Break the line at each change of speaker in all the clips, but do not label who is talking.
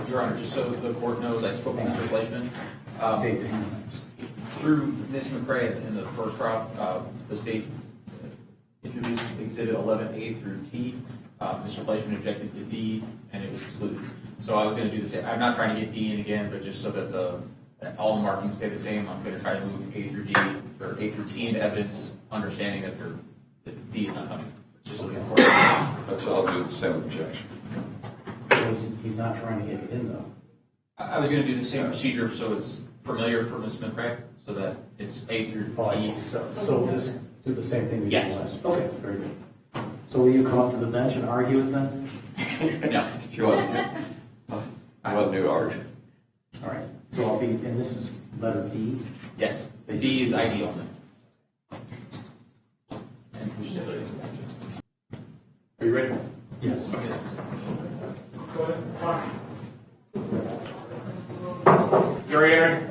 Your Honor, just so the court knows, I spoke with Mr. Fleischman. Through Ms. McCray in the first trial, the state introduced Exhibit 11A through T. Mr. Fleischman objected to D, and it was excluded. So I was going to do the same. I'm not trying to get D in again, but just so that all the markings stay the same, I'm going to try to move A through D or A through T into evidence, understanding that D is not coming. Just so the court.
That's all. I'll do the same objection.
He's not trying to get it in, though.
I was going to do the same procedure so it's familiar for Ms. McCray, so that it's A through T.
So just do the same thing we did
Yes.
last. Okay, very good. So will you come up to the bench and argue it then?
No.
You want new art?
All right. So I'll be, and this is letter D.
Yes. The D is ID only.
Are you ready?
Yes.
Go ahead. Jury entering.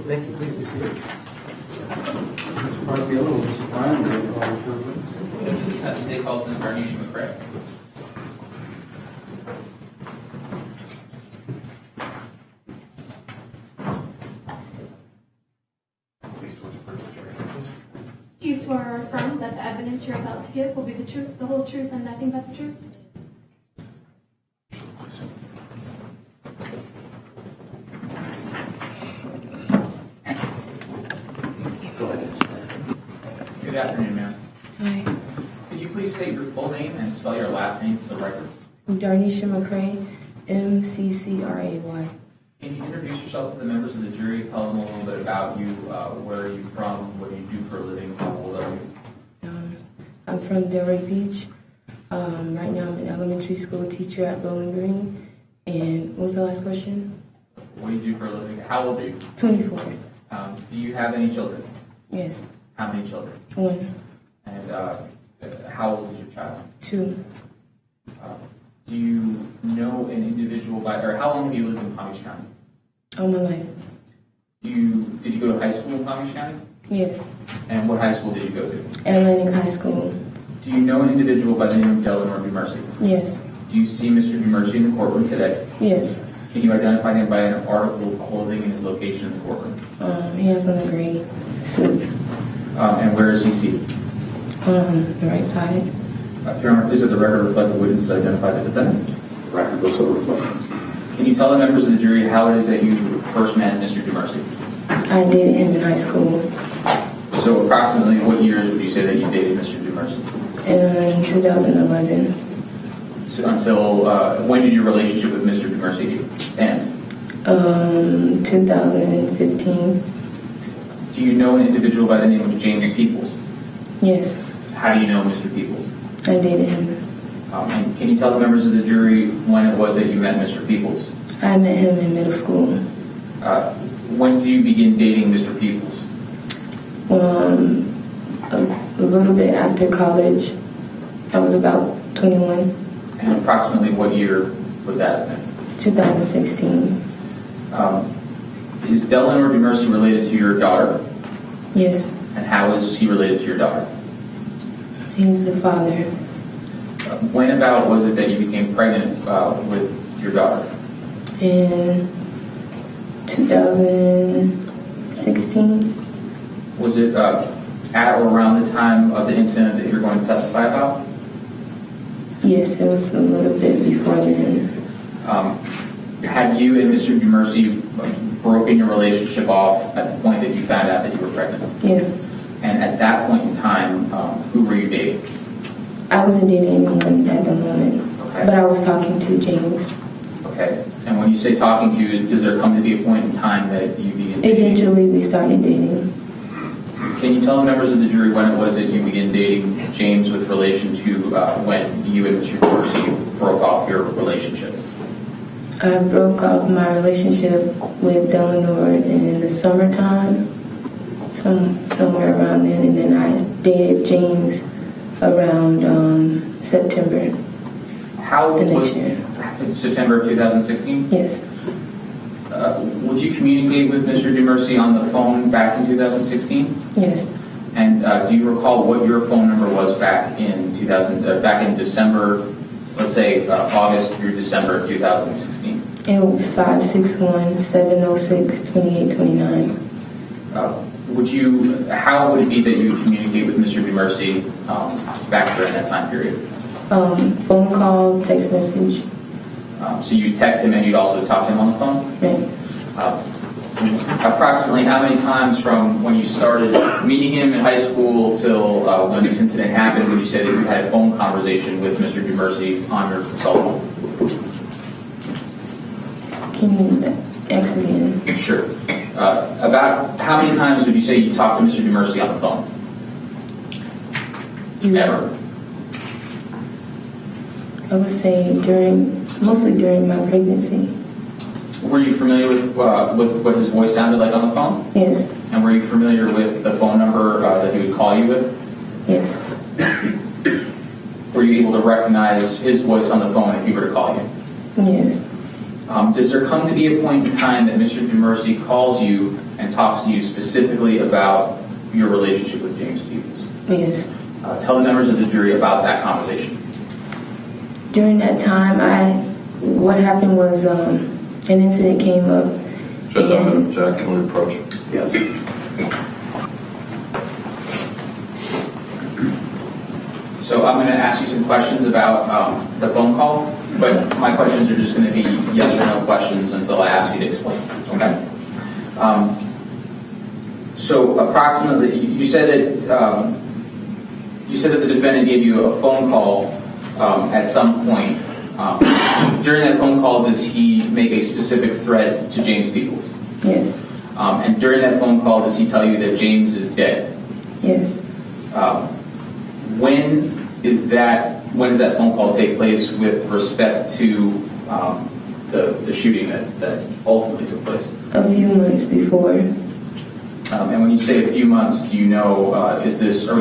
Thank you. Please be seated. It's probably a little disappointing to get all the children.
Please have the state calls Ms. Darnesha McCray.
Do you swear or affirm that the evidence you're about to give will be the truth, the whole truth, and nothing but the truth?
Go ahead.
Good afternoon, ma'am.
Hi,
Could you please state your full name and spell your last name for the record?
I'm Darnesha McCray, MCCRAY.
Can you introduce yourself to the members of the jury? Tell them a little bit about you. Where are you from? What do you do for a living? How old are you?
I'm from Delray Beach. Right now I'm an elementary school teacher at Bowling Green. And what was the last question?
What do you do for a living? How old are you?
24.
Do you have any children?
Yes.
How many children?
1,
And how old is your child?
2,
Do you know an individual or how long have you lived in Palm Beach County?
all my life.
Did you go to high school in Palm Beach County?
Yes.
And what high school did you go to?
Atlantic High School.
Do you know an individual by the name of Delinord Dumercy?
Yes.
Do you see Mr. Dumercy in the courtroom today?
Yes.
Can you identify him by an article of clothing and his location in the courtroom?
He has on a gray suit.
And where is he seated?
The right side.
Your Honor, please let the record reflect the witnesses identify the defendant.
Record will so reflect.
Can you tell the members of the jury how it is that you first met Mr. Dumercy?
I dated him in high school
So approximately what years would you say that you dated Mr. Dumercy?
in 2011.
So until when did your relationship with Mr. Dumercy end?
2015.
Do you know an individual by the name of James Peoples?
Yes.
How do you know Mr. Peoples?
I dated him.
And can you tell the members of the jury when it was that you met Mr. Peoples?
I met him in middle school.
When did you begin dating Mr. Peoples?
A little bit after college. I was about 21.
And approximately what year would that have been?
2016.
Is Delinord Dumercy related to your daughter?
Yes.
And how is he related to your daughter?
He's the father.
When about was it that you became pregnant with your daughter?
In 2016.
Was it at or around the time of the incident that you're going to testify about?
Yes, it was a little bit before then.
Had you and Mr. Dumercy broken your relationship off at the point that you found out that you were pregnant?
Yes.
And at that point in time, who were you dating?
I wasn't dating anyone at the moment,
Okay.
but I was talking to James.
Okay. And when you say talking to, does there come to be a point in time that you began dating?
Eventually, we started dating.
Can you tell the members of the jury when it was that you began dating James with relation to when you and Mr. Dumercy broke off your relationship?
I broke off my relationship with Delinord in the summertime, somewhere around then, and then I dated James around September the next year.
September of 2016?
Yes.
Would you communicate with Mr. Dumercy on the phone back in 2016?
Yes.
And do you recall what your phone number was back in back in December, let's say August through December of 2016?
It was 561-706-2829.
How would it be that you would communicate with Mr. Dumercy back during that time period?
Phone call, text message.
So you text him and you'd also talk to him on the phone?
Right.
Approximately how many times from when you started meeting him in high school till when this incident happened would you say that you had a phone conversation with Mr. Dumercy on your cell phone?
Can you ask again?
Sure. About how many times would you say you talked to Mr. Dumercy on the phone? Ever?
I would say mostly during my pregnancy.
Were you familiar with what his voice sounded like on the phone?
Yes.
And were you familiar with the phone number that he would call you with?
Yes.
Were you able to recognize his voice on the phone if he were to call you?
Yes.
Does there come to be a point in time that Mr. Dumercy calls you and talks to you specifically about your relationship with James Peoples?
Yes.
Tell the members of the jury about that conversation.
During that time, what happened was an incident came up.
Shut down, Jack, can we approach?
Yes.
So I'm going to ask you some questions about the phone call, but my questions are just going to be yes or no questions until I ask you to explain. Okay? So approximately, you said that the defendant gave you a phone call at some point. During that phone call, does he make a specific threat to James Peoples?
Yes.
And during that phone call, does he tell you that James is dead?
Yes.
When does that phone call take place with respect to the shooting that ultimately took place?
A few months before.
And when you say a few months, do you know, are we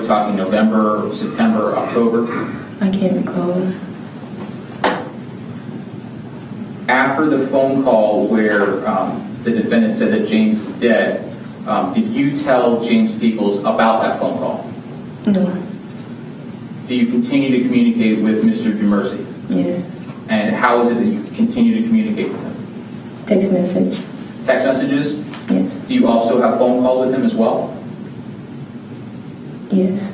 talking November, September, October?
I can't recall.
After the phone call where the defendant said that James is dead, did you tell James Peoples about that phone call?
No.
Do you continue to communicate with Mr. Dumercy?
Yes.
And how is it that you continue to communicate with him?
Text message.
Text messages?
Yes.
Do you also have phone calls with him as well?
Yes.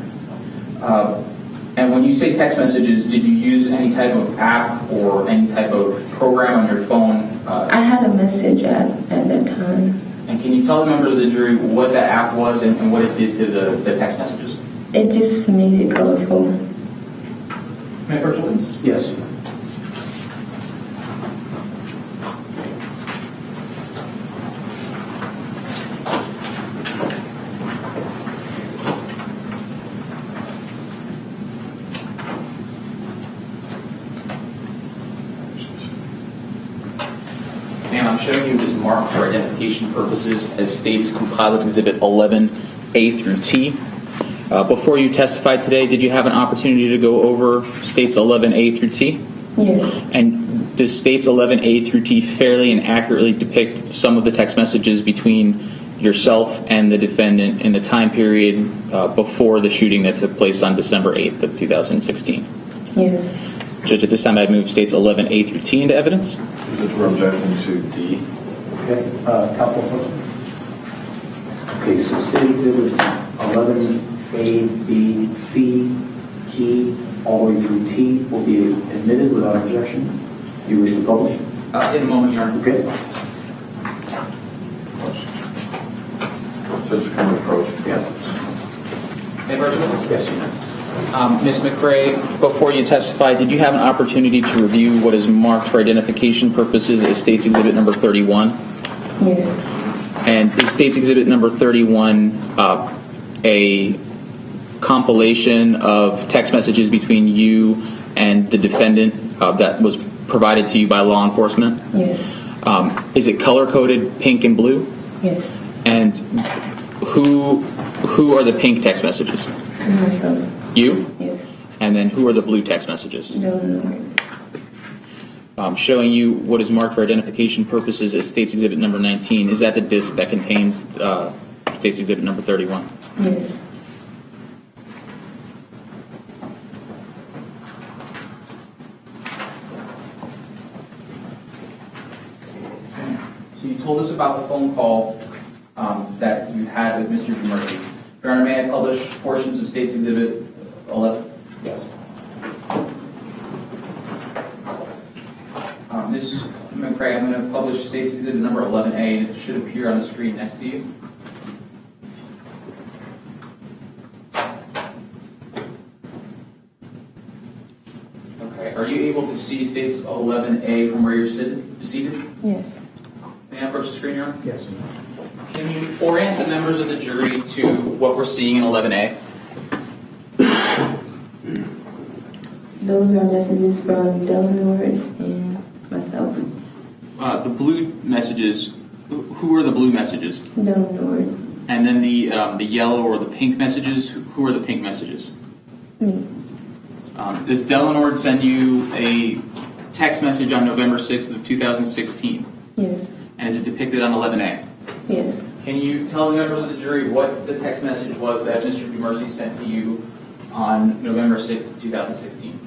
And when you say text messages, did you use any type of app or any type of program on your phone?
I had a message at that time.
And can you tell the members of the jury what that app was and what it did to the text messages?
It just made it colorful.
May I approach, please?
Yes.
Ma'am, I'm showing you this marked for identification purposes as states composite exhibit 11A through T. Before you testified today, did you have an opportunity to go over states 11A through T?
Yes.
And does states 11A through T fairly and accurately depict some of the text messages between yourself and the defendant in the time period before the shooting that took place on December 8th of 2016?
Yes.
Judge, at this time I'd move states 11A through T into evidence.
We're objecting to D.
Okay, Counsel Opposed? Okay, so state exhibits 11A, B, C, E, all the way through T will be admitted without objection. Do you wish to publish?
In a moment, Your Honor.
Okay.
Judge, can we approach?
Yes.
May I approach witness?
Yes, you may.
Ms. McCray, before you testified, did you have an opportunity to review what is marked for identification purposes as States Exhibit number 31?
Yes.
And is States Exhibit number 31 a compilation of text messages between you and the defendant that was provided to you by law enforcement?
Yes.
Is it color-coded pink and blue?
Yes.
And who are the pink text messages?
Myself.
You?
Yes.
And then who are the blue text messages?
Delinord.
Showing you what is marked for identification purposes as States Exhibit number 19. Is that the disc that contains States Exhibit number 31?
Yes.
So you told us about the phone call that you had with Mr. Dumercy. Your Honor, may I publish portions of State's Exhibit 11?
Yes.
Ms. McCray, I'm going to publish State's Exhibit number 11A, and it should appear on the screen next to you. Okay, are you able to see State's 11A from where you're seated?
Yes.
May I approach the screen, Your Honor?
Yes.
Can you orient the members of the jury to what we're seeing in 11A?
Those are messages from Delinord and myself.
The blue messages, who are the blue messages?
Delinord.
And then the yellow or the pink messages, who are the pink messages?
Me.
Does Delinord send you a text message on November 6th of 2016?
Yes.
And is it depicted on 11A?
Yes.
Can you tell the members of the jury what the text message was that Mr. Dumercy sent to you on November 6th of 2016?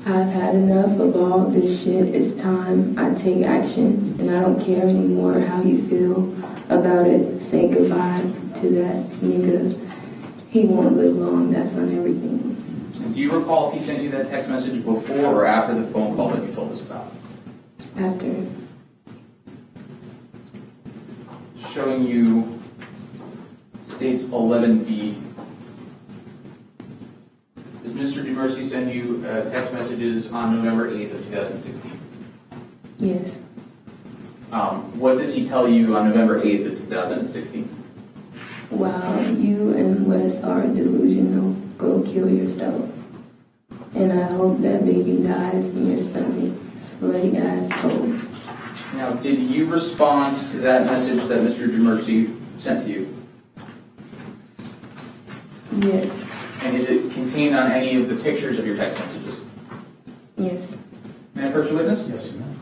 I've had enough of all this shit. It's time I take action, and I don't care anymore how you feel about it. Say goodbye to that nigga. He won't live long. That's on everything.
And do you recall if he sent you that text message before or after the phone call that you told us about?
After.
Showing you States 11B. Does Mr. Dumercy send you text messages on November 8th of 2016?
Yes.
What does he tell you on November 8th of 2016?
Wow, you and Wes are delusional. Go kill yourself. And I hope that baby dies in your stomach. Slutty asshole.
Now, did you respond to that message that Mr. Dumercy sent to you?
Yes.
And is it contained on any of the pictures of your text messages?
Yes.
May I approach the witness?
Yes, ma'am.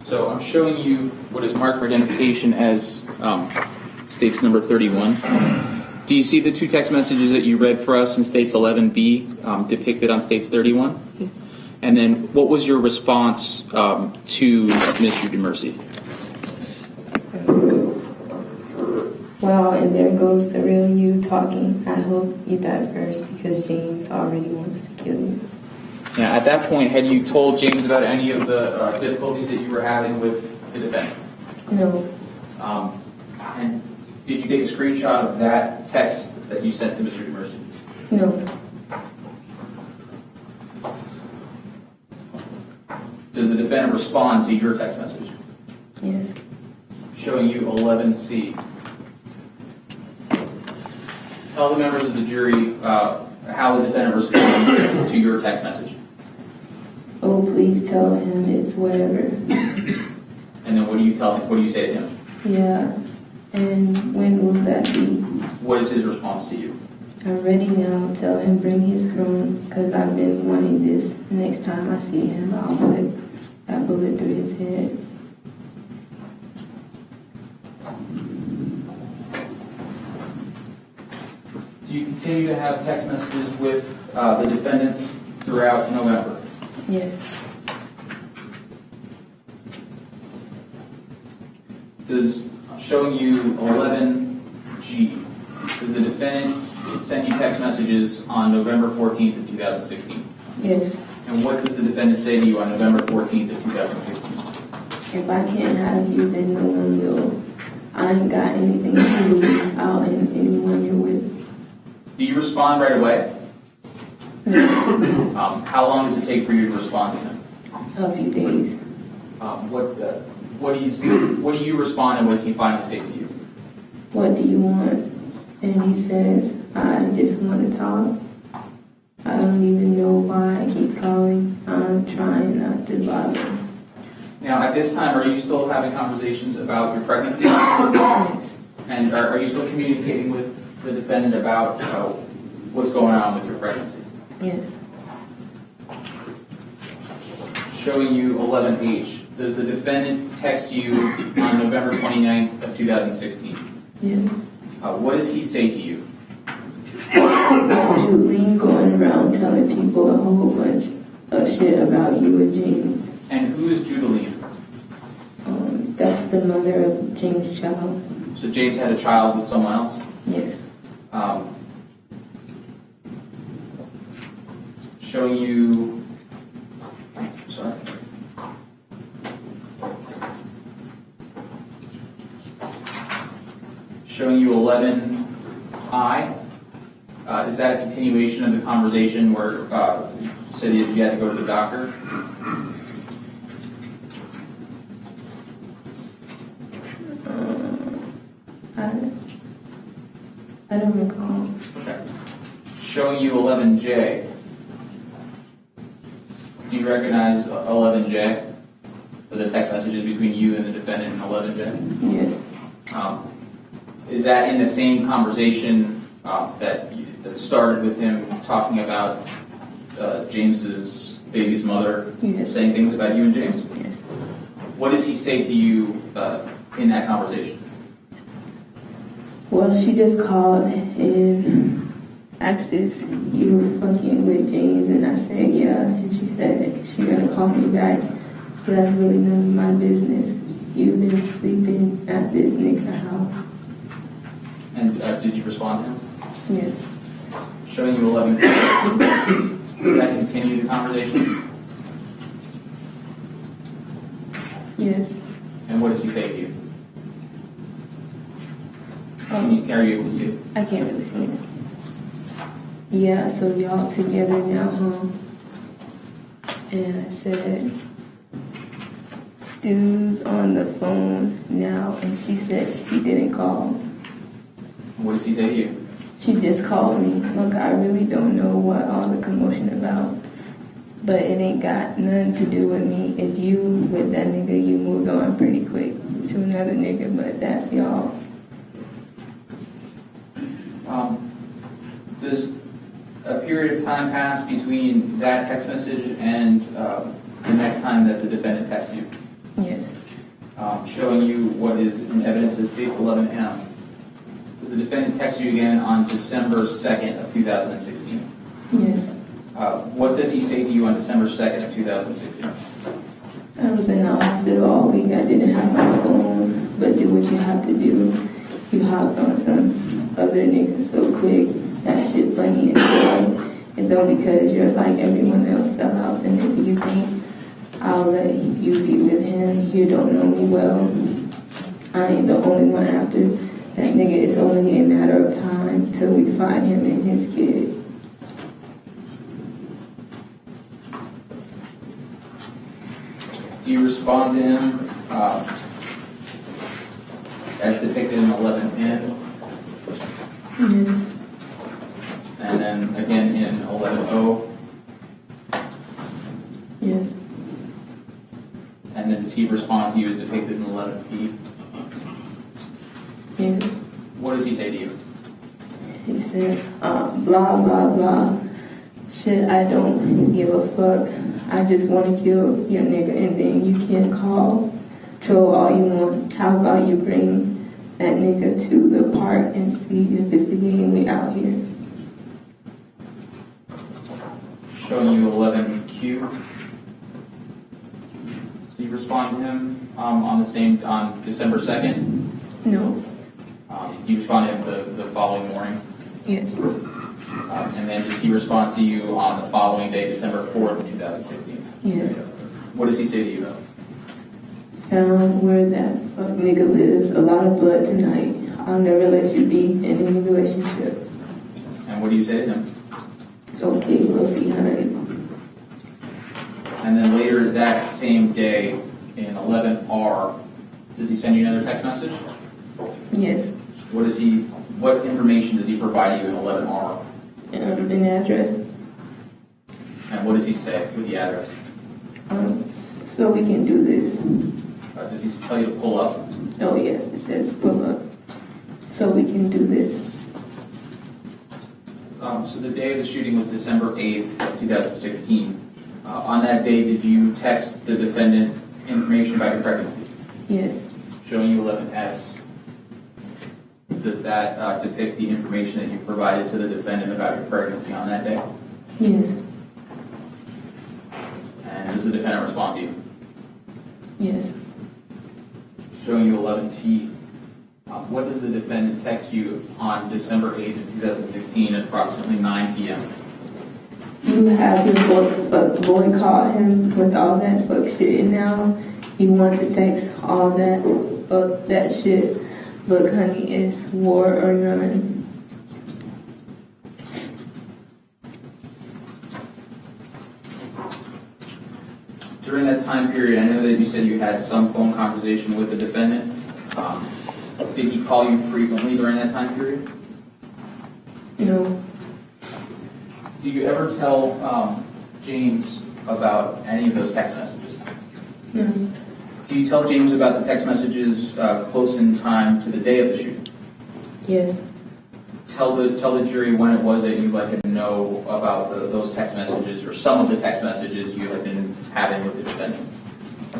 So I'm showing you what is marked for identification as States number 31. Do you see the two text messages that you read for us in States 11B depicted on States 31?
Yes.
And then what was your response to Mr. Dumercy?
Wow, and there goes the real you talking. I hope you die first because James already wants to kill you.
Now, at that point, had you told James about any of the difficulties that you were having with the defendant?
No.
And did you take a screenshot of that text that you sent to Mr. Dumercy?
No.
Does the defendant respond to your text message?
Yes.
Showing you 11C. Tell the members of the jury how the defendant responds to your text message.
Oh, please tell him it's whatever.
And then what do you tell him? What do you say to him?
Yeah. And when will that be?
What is his response to you?
I'm ready now. Tell him bring his gun because I've been wanting this. Next time I see him, I'll put that bullet through his head.
Do you continue to have text messages with the defendant throughout November?
Yes.
Does showing you 11G, does the defendant send you text messages on November 14th of 2016?
Yes.
And what does the defendant say to you on November 14th of 2016?
If I can't have you, then no one will. I ain't got anything to lose. I'll end anyone you're with.
Do you respond right away?
No.
How long does it take for you to respond to him?
A few days.
What do you respond, and what does he finally say to you?
What do you want? And he says, I just want to talk. I don't even know why I keep calling. I'm trying not to bother.
Now, at this time, are you still having conversations about your pregnancy?
Yes.
And are you still communicating with the defendant about what's going on with your pregnancy?
Yes.
Showing you 11H. Does the defendant text you on November 29th of 2016?
Yes.
What does he say to you?
Julie going around telling people a whole bunch of shit about you and James.
And who is Judeline?
That's the mother of James' child.
So James had a child with someone else?
Yes.
Showing you, sorry. Showing you 11I. Is that a continuation of the conversation where you said you had to go to the doctor?
I don't recall.
Okay. Showing you 11J. Do you recognize 11J? For the text messages between you and the defendant and 11J?
Yes.
Is that in the same conversation that started with him talking about James's baby's mother,
Yes.
saying things about you and James?
Yes.
What does he say to you in that conversation?
Well, she just called and asked if you were fucking with James, and I said yeah, and she said she's gonna call me back. But that's really none of my business. You've been sleeping at this nigga house.
And did you respond to him?
Yes.
Showing you 11. Does that continue the conversation?
Yes.
And what does he say to you? Are you able to see it?
I can't really see it. Yeah, so y'all together now, huh? And I said, dude's on the phone now, and she said she didn't call.
What does he say to you?
She just called me. Look, I really don't know what all the commotion about, but it ain't got nothing to do with me. If you with that nigga, you moved on pretty quick to another nigga, but that's y'all.
Does a period of time pass between that text message and the next time that the defendant texts you?
Yes.
Showing you what is in evidence that states 11M. Does the defendant text you again on December 2nd of 2016?
Yes.
What does he say to you on December 2nd of 2016?
I was in the hospital all week. I didn't have my phone, but do what you have to do. You hopped on some other nigga so quick. That shit funny and slow. And though because you're like everyone else sellouts, and if you think I'll let you be with him, you don't know me well. I ain't the only one after that nigga. It's only a matter of time till we find him and his kid.
Do you respond to him as depicted in 11N?
Yes.
And then again in 11O?
Yes.
And then does he respond to you as depicted in 11P?
Yes.
What does he say to you?
He said, blah, blah, blah. Shit, I don't give a fuck. I just want to kill your nigga, and then you can call, troll all you want. How about you bring that nigga to the park and see if it's a game we out here?
Showing you 11Q. Do you respond to him on December 2nd?
No.
Do you respond to him the following morning?
Yes.
And then does he respond to you on the following day, December 4th, 2016?
Yes.
What does he say to you?
Found where that fuck nigga lives. A lot of blood tonight. I'll never let you be in any relationship.
And what do you say to him?
Okay, we'll see, honey.
And then later that same day, in 11R, does he send you another text message?
Yes.
What information does he provide you in 11R?
An address.
And what does he say with the address?
So So we can do this.
Does he tell you to pull up?
Oh yes, it says pull up. So we can do this.
So the day of the shooting was December 8th, of 2016. On that day, did you text the defendant information about your pregnancy?
Yes.
Showing you 11S. Does that depict the information that you provided to the defendant about your pregnancy on that day?
Yes.
And does the defendant respond to you?
Yes.
Showing you 11T. What does the defendant text you on December 8th of 2016 at approximately 9 p.m.?
You have your boy called him with all that fuck shit, and now you want to text all that fuck that shit. Look, honey, it's war or none.
During that time period, I know that you said you had some phone conversation with the defendant. Did he call you frequently during that time period?
No.
Do you ever tell James about any of those text messages?
No.
Do you tell James about the text messages close in time to the day of the shooting?
Yes.
Tell the jury when it was that you'd like to know about those text messages or some of the text messages you had been having with the defendant.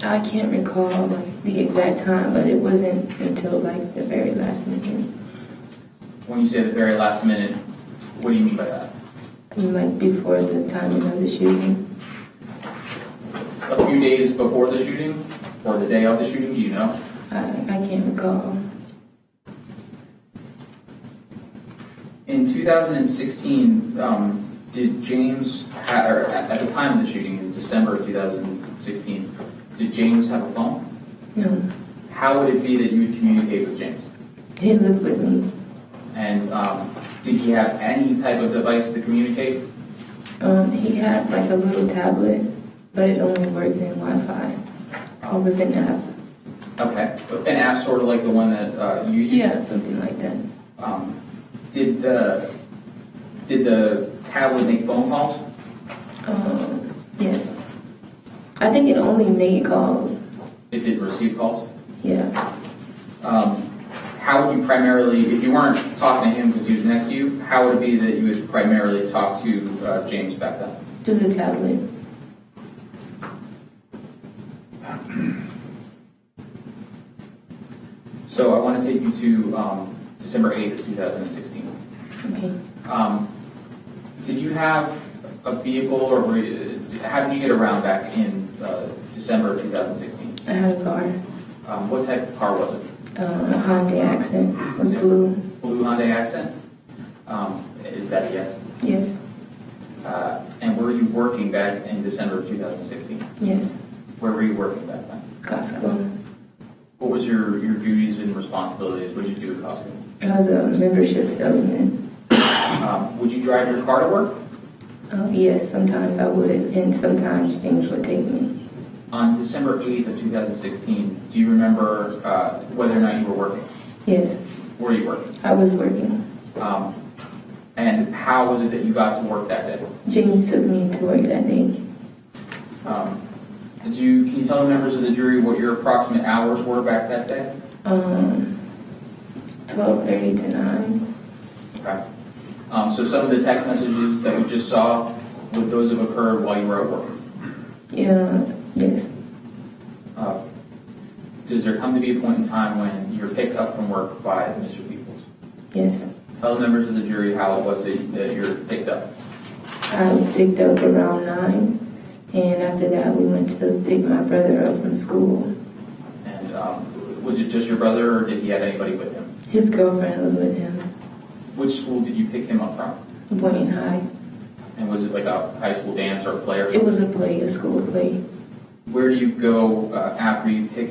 I can't recall the exact time, but it wasn't until the very last minute.
When you say the very last minute, what do you mean by that?
Before the timing of the shooting.
A few days before the shooting or the day of the shooting, do you know?
I can't recall.
In 2016, did James, or at the time of the shooting in December of 2016, did James have a phone?
No.
How would it be that you would communicate with James?
He lived with me.
And did he have any type of device to communicate?
He had a little tablet, but it only worked in Wi-Fi. It was an app.
Okay. An app sort of like the one that you use?
Yeah, something like that.
Did the tablet make phone calls?
Yes. I think it only made calls.
It did receive calls?
Yeah.
How would you primarily, if you weren't talking to him because he was next to you, how would it be that you would primarily talk to James back then?
To the tablet.
So I want to take you to December 8th of 2016.
Okay.
Did you have a vehicle, or how did you get around back in December of 2016?
I had a car.
What type of car was it?
A Hyundai Accent. It was blue.
Blue Hyundai Accent? Is that a yes?
Yes.
And were you working back in December of 2016?
Yes.
Where were you working back then?
Costco.
What was your duties and responsibilities? What did you do at Costco?
I was a membership salesman.
Would you drive your car to work?
Yes, sometimes I would, and sometimes James would take me.
On December 8th of 2016, do you remember whether or not you were working?
Yes.
Were you working?
I was working.
And how was it that you got to work that day?
James took me to work that day.
Can you tell the members of the jury what your approximate hours were back that day?
12:30 to 9.
Okay. So some of the text messages that we just saw, would those have occurred while you were at work?
Yeah. Yes.
Does there come to be a point in time when you're picked up from work by Mr. Peoples?
Yes.
Tell the members of the jury how it was that you're picked up.
I was picked up around 9, and after that we went to pick my brother up from school.
And was it just your brother, or did he have anybody with him?
His girlfriend was with him.
Which school did you pick him up from?
Boynton High.
And was it like a high school dance or a play or something?
It was a play, a school play.
Where do you go after you pick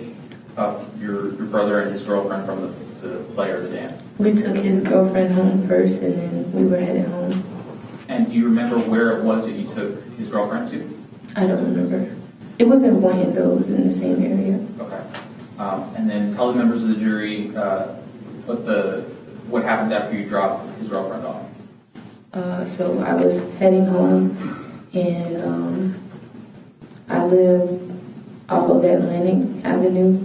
up your brother and his girlfriend from the play or the dance?
We took his girlfriend home first, and then we were headed home.
And do you remember where it was that you took his girlfriend to?
I don't remember. It was in Boynton, though. It was in the same area.
Okay. And then tell the members of the jury what happens after you drop his girlfriend off.
So I was heading home, and I live off of Atlantic Avenue,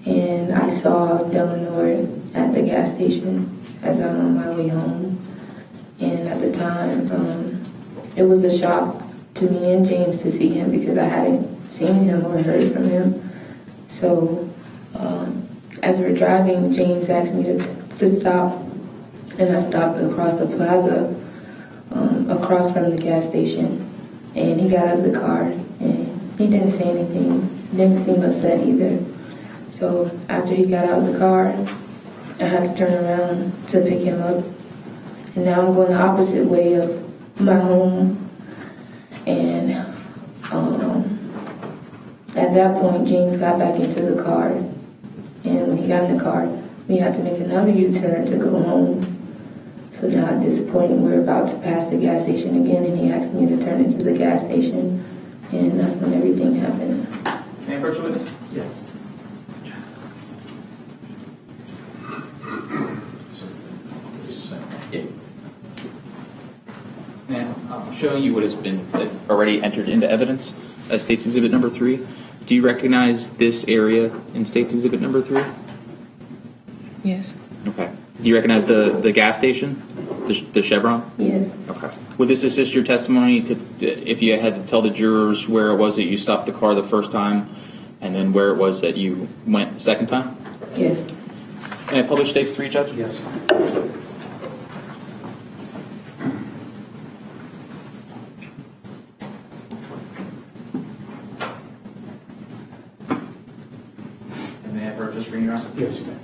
and I saw Delinord at the gas station as I'm on my way home. And at the time, it was a shock to me and James to see him because I hadn't seen him or heard from him. So as we're driving, James asked me to stop, and I stopped across the plaza, across from the gas station. And he got out of the car, and he didn't say anything, didn't seem upset either. So after he got out of the car, I had to turn around to pick him up. And now I'm going the opposite way of my home. And at that point, James got back into the car. And when he got in the car, we had to make another U-turn to go home. So now at this point, we're about to pass the gas station again, and he asked me to turn into the gas station. And that's when everything happened.
May I approach the witness?
Yes.
Ma'am, I'm showing you what has been already entered into evidence as State's Exhibit number 3. Do you recognize this area in State's Exhibit number 3?
Yes.
Okay. Do you recognize the gas station, the Chevron?
Yes.
Okay. Would this assist your testimony if you had to tell the jurors where it was that you stopped the car the first time and then where it was that you went the second time?
Yes.
May I publish State's 3, Judge?
Yes.
And may I approach the screen, Your Honor?
Yes, you may.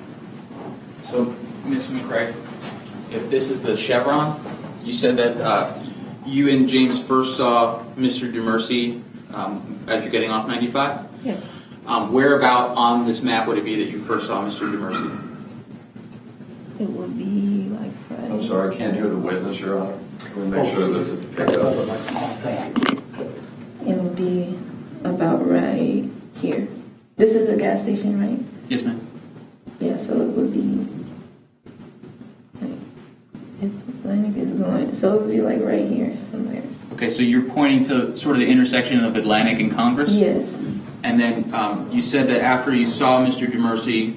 So, Ms. McCray, if this is the Chevron, you said that you and James first saw Mr. Dumercy as you're getting off 95?
Yes.
Whereabout on this map would it be that you first saw Mr. Dumercy?
It would be like Friday.
I'm sorry, I can't hear the witness, Your Honor. We'll make sure this is picked up.
Thank you.
It would be about right here. This is a gas station, right?
Yes, ma'am.
Yeah, so it would be like, if Atlantic is going, so it would be like right here somewhere.
Okay, so you're pointing to sort of the intersection of Atlantic and Congress?
Yes.
And then you said that after you saw Mr. Dumercy,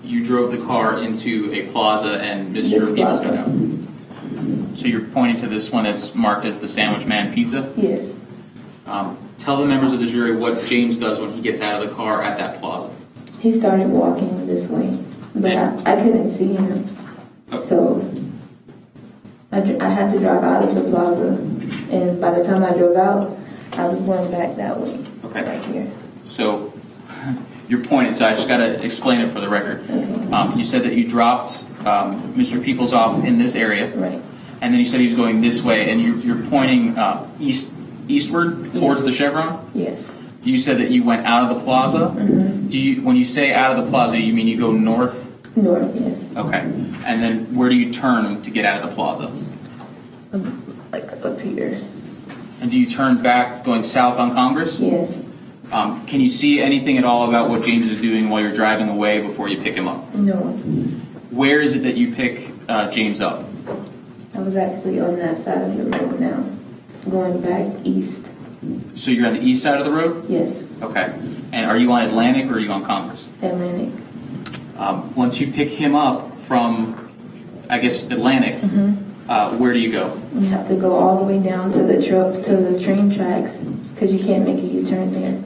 you drove the car into a plaza and Mr.
This
Peoples got
plaza.
out. So you're pointing to this one that's marked as the Sandwich Man Pizza?
Yes.
Tell the members of the jury what James does when he gets out of the car at that plaza.
He started walking this way, but
Yeah.
I couldn't see him.
Oh.
So I had to drive out of the plaza, and by the time I drove out, I was going back that way.
Okay.
Right here.
So you're pointing, so I just got to explain it for the record.
Okay.
You said that you dropped Mr. Peoples off in this area,
Right.
and then you said he was going this way, and you're pointing eastward towards
Yes.
the Chevron?
Yes.
You said that you went out of the plaza.
Mm-hmm.
When you say out of the plaza, you mean you go north?
North, yes.
Okay. And then where do you turn to get out of the plaza?
Like up here.
And do you turn back going south on Congress?
Yes.
Can you see anything at all about what James is doing while you're driving away before you pick him up?
No.
Where is it that you pick James up?
I was actually on that side of the road now, going back east.
So you're on the east side of the road?
Yes.
Okay. And are you on Atlantic or are you on Congress?
Atlantic.
Once you pick him up from, I guess, Atlantic, where do you go?
You have to go all the way down to the train tracks because you can't make a U-turn there.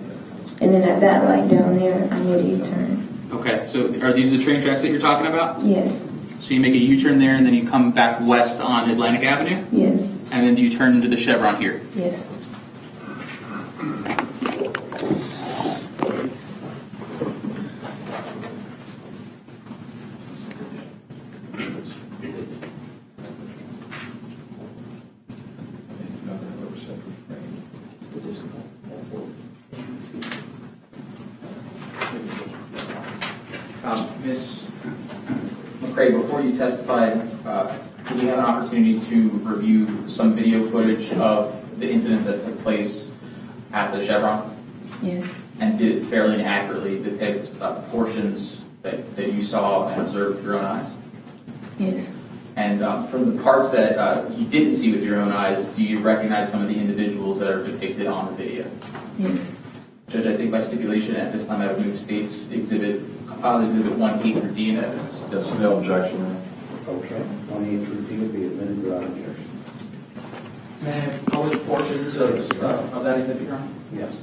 And then at that light down there, I made a U-turn.
Okay. So are these the train tracks that you're talking about?
Yes.
So you make a U-turn there and then you come back west on Atlantic Avenue?
Yes.
And then do you turn into the Chevron here?
Yes.
Ms. McCray, before you testified, did you have an opportunity to review some video footage of the incident that took place at the Chevron?
Yes.
And did it fairly and accurately depict portions that you saw and observed with your own eyes?
Yes.
And from the parts that you didn't see with your own eyes, do you recognize some of the individuals that are depicted on the video?
Yes.
Judge, I think by stipulation at this time I would move State's composite exhibit 1A through D in evidence.
Yes, no objection.
Okay, 1A through D will be admitted without objection.
May I publish portions of that exhibit, Your Honor?
Yes.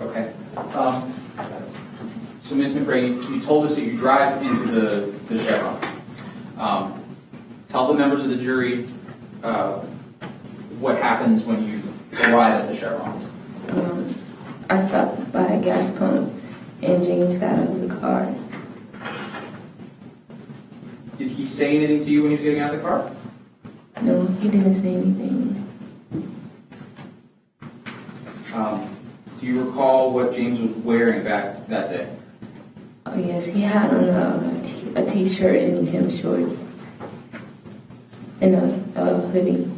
Okay. So, Ms. McCray, you told us that you drive into the Chevron. Tell the members of the jury what happens when you arrive at the Chevron.
I stopped by a gas pump and James got out of the car.
Did he say anything to you when he was getting out of the car?
No, he didn't say anything.
Do you recall what James was wearing back that day?
Oh, yes, he had on a t-shirt and gym shorts and a hoodie.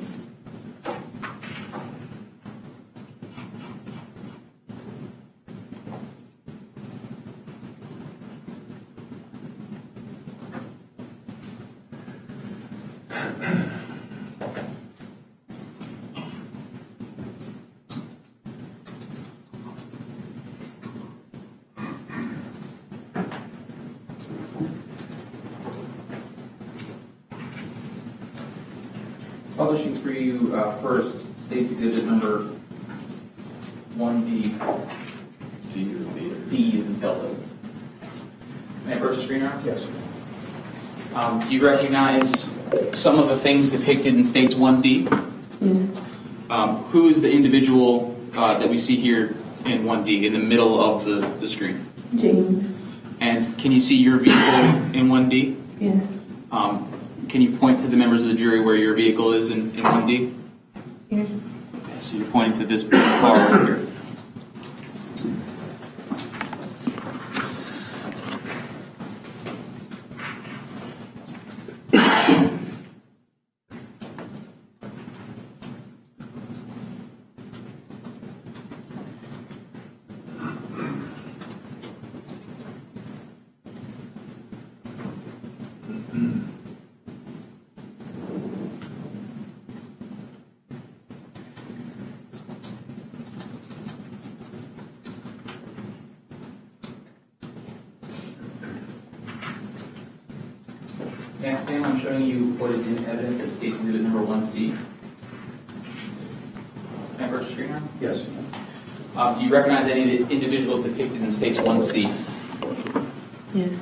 Publishing for you first, State's exhibit number 1B. D is in Delta. May I approach the screen now?
Yes.
Do you recognize some of the things depicted in State's 1D?
Yes.
Who is the individual that we see here in 1D, in the middle of the screen?
James.
And can you see your vehicle in 1D?
Yes.
Can you point to the members of the jury where your vehicle is in 1D?
Here.
Okay, so you're pointing to this car right here. Next, ma'am, I'm showing you what is in evidence at State's exhibit number 1C. Can I approach the screen now?
Yes.
Do you recognize any of the individuals depicted in State's 1C?
Yes.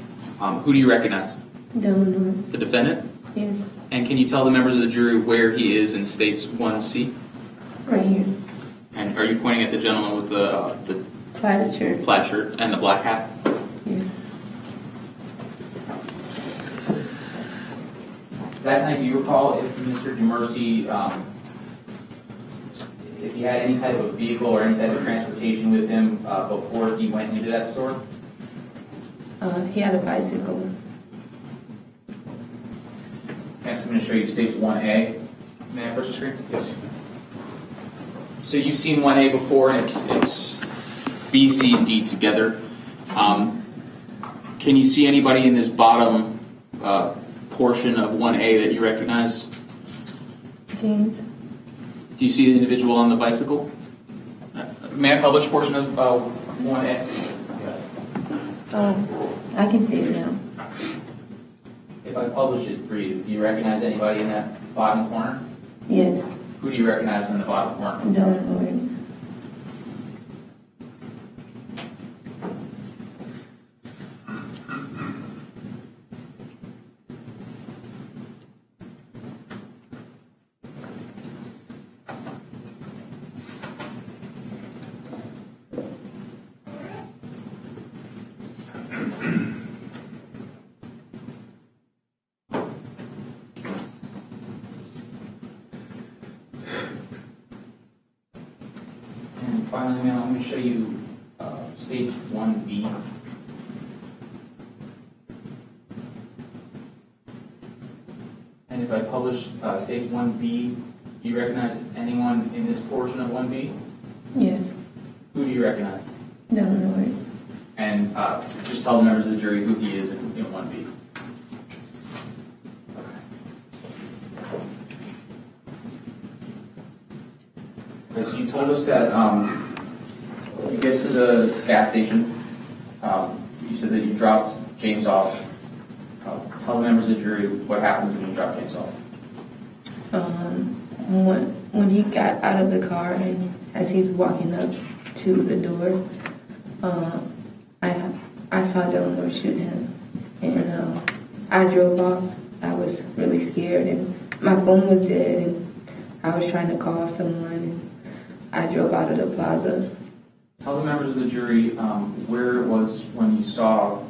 Who do you recognize?
Delinord.
The defendant?
Yes.
And can you tell the members of the jury where he is in State's 1C?
Right here.
And are you pointing at the gentleman with the
Plaid shirt.
plaid shirt and the black hat?
Yes.
That night, do you recall if Mr. Dumercy, if he had any type of vehicle or any type of transportation with him before he went into that store?
He had a bicycle.
Next, I'm going to show you State's 1A. May I approach the screen? Yes. So you've seen 1A before, and it's B, C, and D together. Can you see anybody in this bottom portion of 1A that you recognize?
James.
Do you see the individual on the bicycle? May I publish portion of 1A?
Yes.
I can see it now.
If I publish it for you, do you recognize anybody in that bottom corner?
Yes.
Who do you recognize in the bottom corner?
Delinord.
And finally, ma'am, I'm going to show you State's 1B. And if I publish State's 1B, do you recognize anyone in this portion of 1B?
Yes.
Who do you recognize?
Delinord.
And just tell the members of the jury who he is in 1B. Okay, so you told us that you get to the gas station, you said that you dropped James off. Tell the members of the jury what happens when you drop James off.
When he got out of the car and as he's walking up to the door, I saw Delinord shoot him, and I drove off. I was really scared, and my phone was dead, and I was trying to call someone, and I drove out of the plaza.
Tell the members of the jury where it was when you saw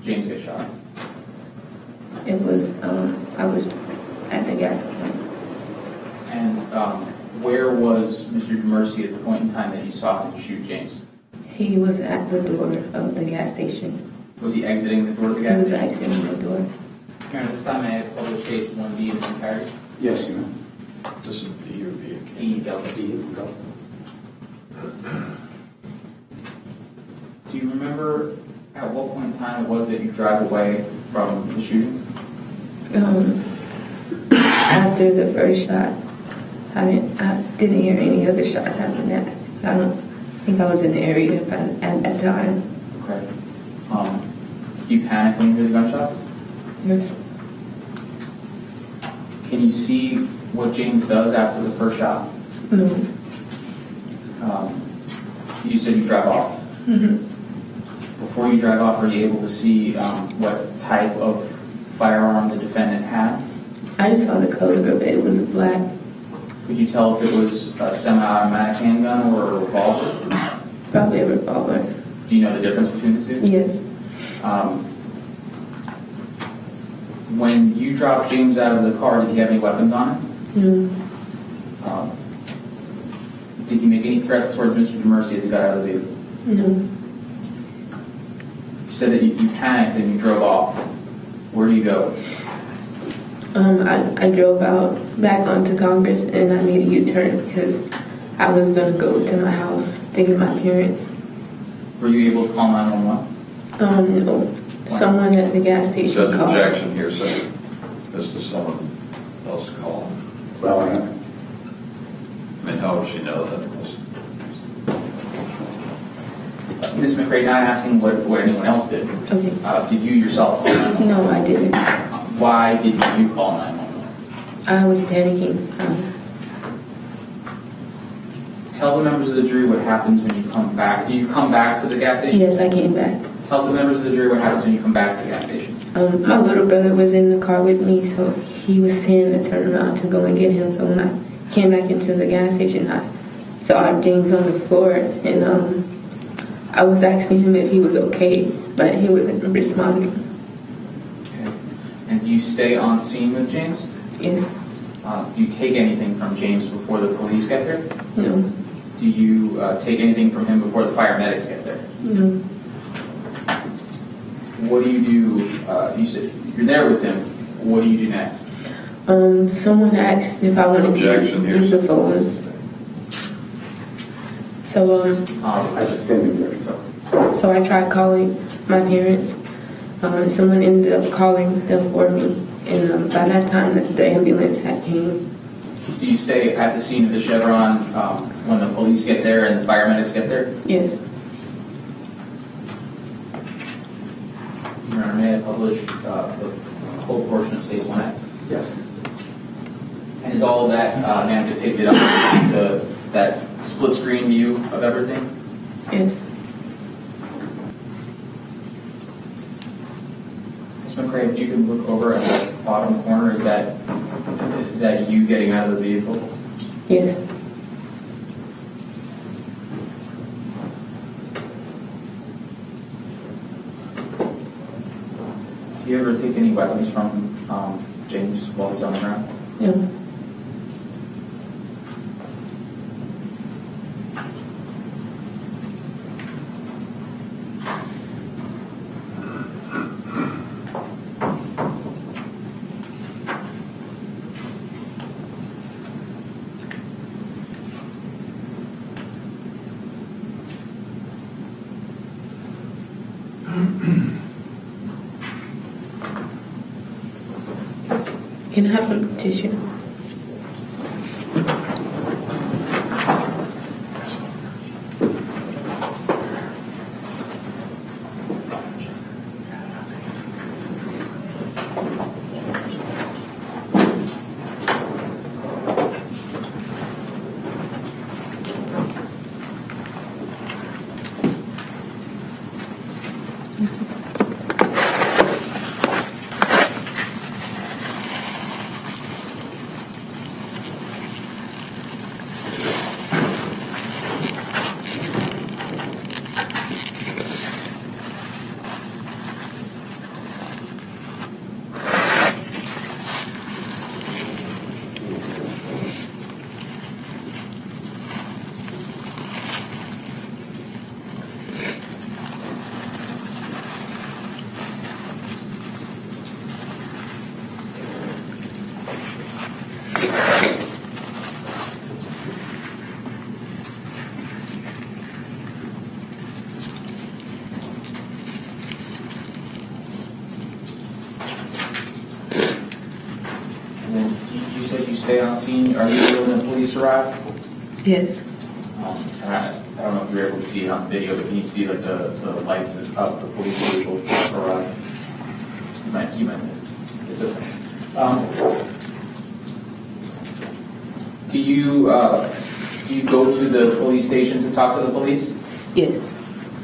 James get shot.
It was, I was at the gas pump.
And where was Mr. Dumercy at the point in time that you saw him shoot James?
He was at the door of the gas station.
Was he exiting the door of the
He
gas
was
station?
exiting the door.
Karen, this time I have published case 1B in Inv Carrie.
Yes, you know.
This is D or B.
E, Delta.
D is go.
Do you remember at what point in time it was that you drive away from the shooting?
After the first shot, I didn't hear any other shots after that. I don't think I was in the area at that time.
Okay. Do you panic when you hear the gunshots?
Yes.
Can you see what James does after the first shot?
No.
You said you drive off.
Mm-hmm.
Before you drive off, are you able to see what type of firearm the defendant had?
I just saw the color of it. It was black.
Could you tell if it was a semi-automatic handgun or a revolver?
Probably a revolver.
Do you know the difference between the two?
Yes.
When you dropped James out of the car, did he have any weapons on him?
No.
Did he make any threats towards Mr. Dumercy as he got out of the vehicle?
No.
You said that you panicked and you drove off. Where do you go?
I drove out back onto Congress and I made a U-turn because I was going to go to my house to get my parents.
Were you able to call 911?
No. Someone at the gas station
Judge
called.
objection here, so as to someone else call.
Well,
I mean, how would she know that?
Ms. McCray, not asking what anyone else did.
Okay.
Did you yourself call 911?
No, I didn't.
Why did you call 911?
I was panicking.
Tell the members of the jury what happens when you come back. Do you come back to the gas station?
Yes, I came back.
Tell the members of the jury what happens when you come back to the gas station.
My little brother was in the car with me, so he was saying to turn around to go and get him. So when I came back into the gas station, I saw James on the floor, and I was asking him if he was okay, but he wasn't responding.
Okay. And do you stay on scene with James?
Yes.
Do you take anything from James before the police get there?
No.
Do you take anything from him before the fire medics get there?
No.
What do you do? You said you're there with him. What do you do next?
Someone asked if I wanted to
Objection here.
use the phone. So I tried calling my parents. Someone ended up calling them for me. And by that time, the ambulance had came.
Do you stay at the scene of the Chevron when the police get there and the fire medics get there?
Yes.
Your Honor, may I publish the whole portion of Stage 1A?
yes.
And is all of that now depicted on that split screen view of everything?
Yes.
Ms. McCray, if you can look over at the bottom corner, is that you getting out of the vehicle?
Yes.
Do you ever take any weapons from James while he's on the ground?
No. Can I have some tissue?
And then you said you stay on scene. Are you here when the police arrive?
Yes.
And I don't know if you're able to see it on video, but can you see like the lights of the police vehicle arrive? You might miss it. It's okay. Do you go to the police station to talk to the police?
Yes.